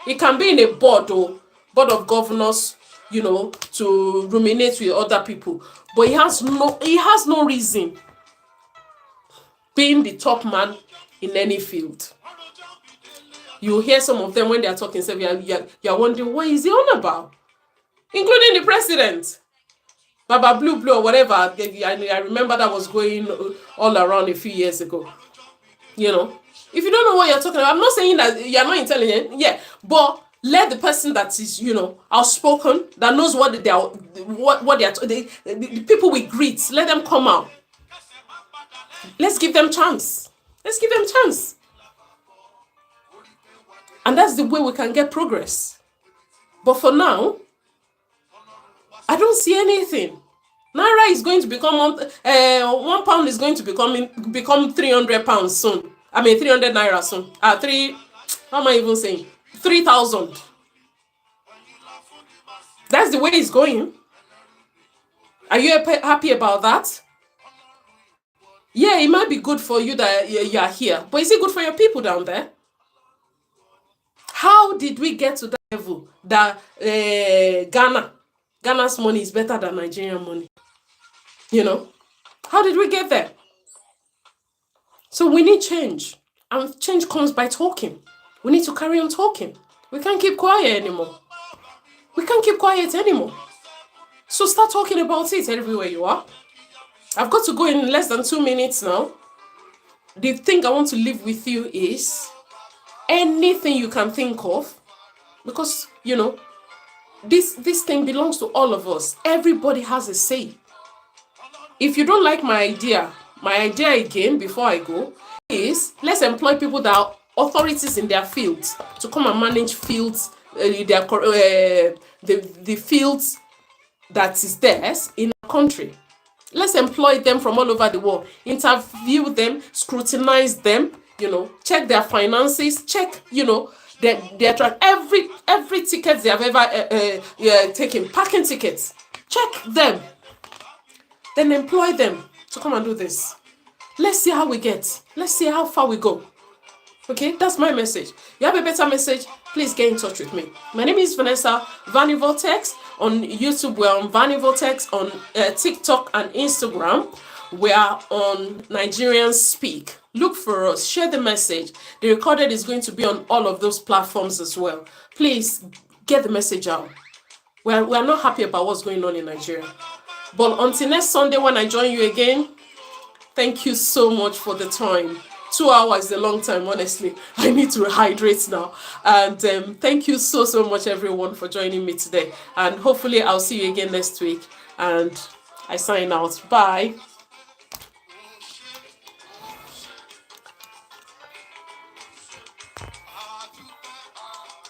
It can be in a board of governors, to ruminate with other people. But he has no reason being the top man in any field. You hear some of them when they are talking, so you're wondering, what is he on about? Including the president. Baba Blue or whatever. I remember that was going all around a few years ago. If you don't know what you're talking about, I'm not saying that you're not intelligent, but let the person that is, outspoken, that knows what they are, the people we greet, let them come out. Let's give them chance. Let's give them chance. And that's the way we can get progress. But for now, I don't see anything. Naira is going to become £1 is going to become £300 soon. I mean 300 naira soon. How am I even saying? 3,000. That's the way it's going. Are you happy about that? Yeah, it might be good for you that you are here, but is it good for your people down there? How did we get to that level that Ghana's money is better than Nigerian money? You know, how did we get there? So we need change, and change comes by talking. We need to carry on talking. We can't keep quiet anymore. So start talking about it everywhere you are. I've got to go in less than 2 minutes now. The thing I want to leave with you is anything you can think of, because, you know, this thing belongs to all of us. Everybody has a say. If you don't like my idea again, before I go, is let's employ people that are authorities in their fields to come and manage fields, the fields that is theirs in our country. Let's employ them from all over the world, interview them, scrutinize them, you know, check their finances, check, you know, their every ticket they have ever taken, parking tickets, check them, then employ them to come and do this. Let's see how we get. Let's see how far we go. Okay, that's my message. You have a better message, please get in touch with me. My name is Vanessa Vanivortex. On YouTube, we're on Vanivortex. On TikTok and Instagram, we are on Nigerians Speak. Look for us, share the message. The recorded is going to be on all of those platforms as well. Please get the message out. We're not happy about what's going on in Nigeria. But until next Sunday when I join you again, thank you so much for the time. 2 hours is a long time, honestly. I need to hydrate now. And thank you so much, everyone, for joining me today. And hopefully I'll see you again next week. And I sign out. Bye.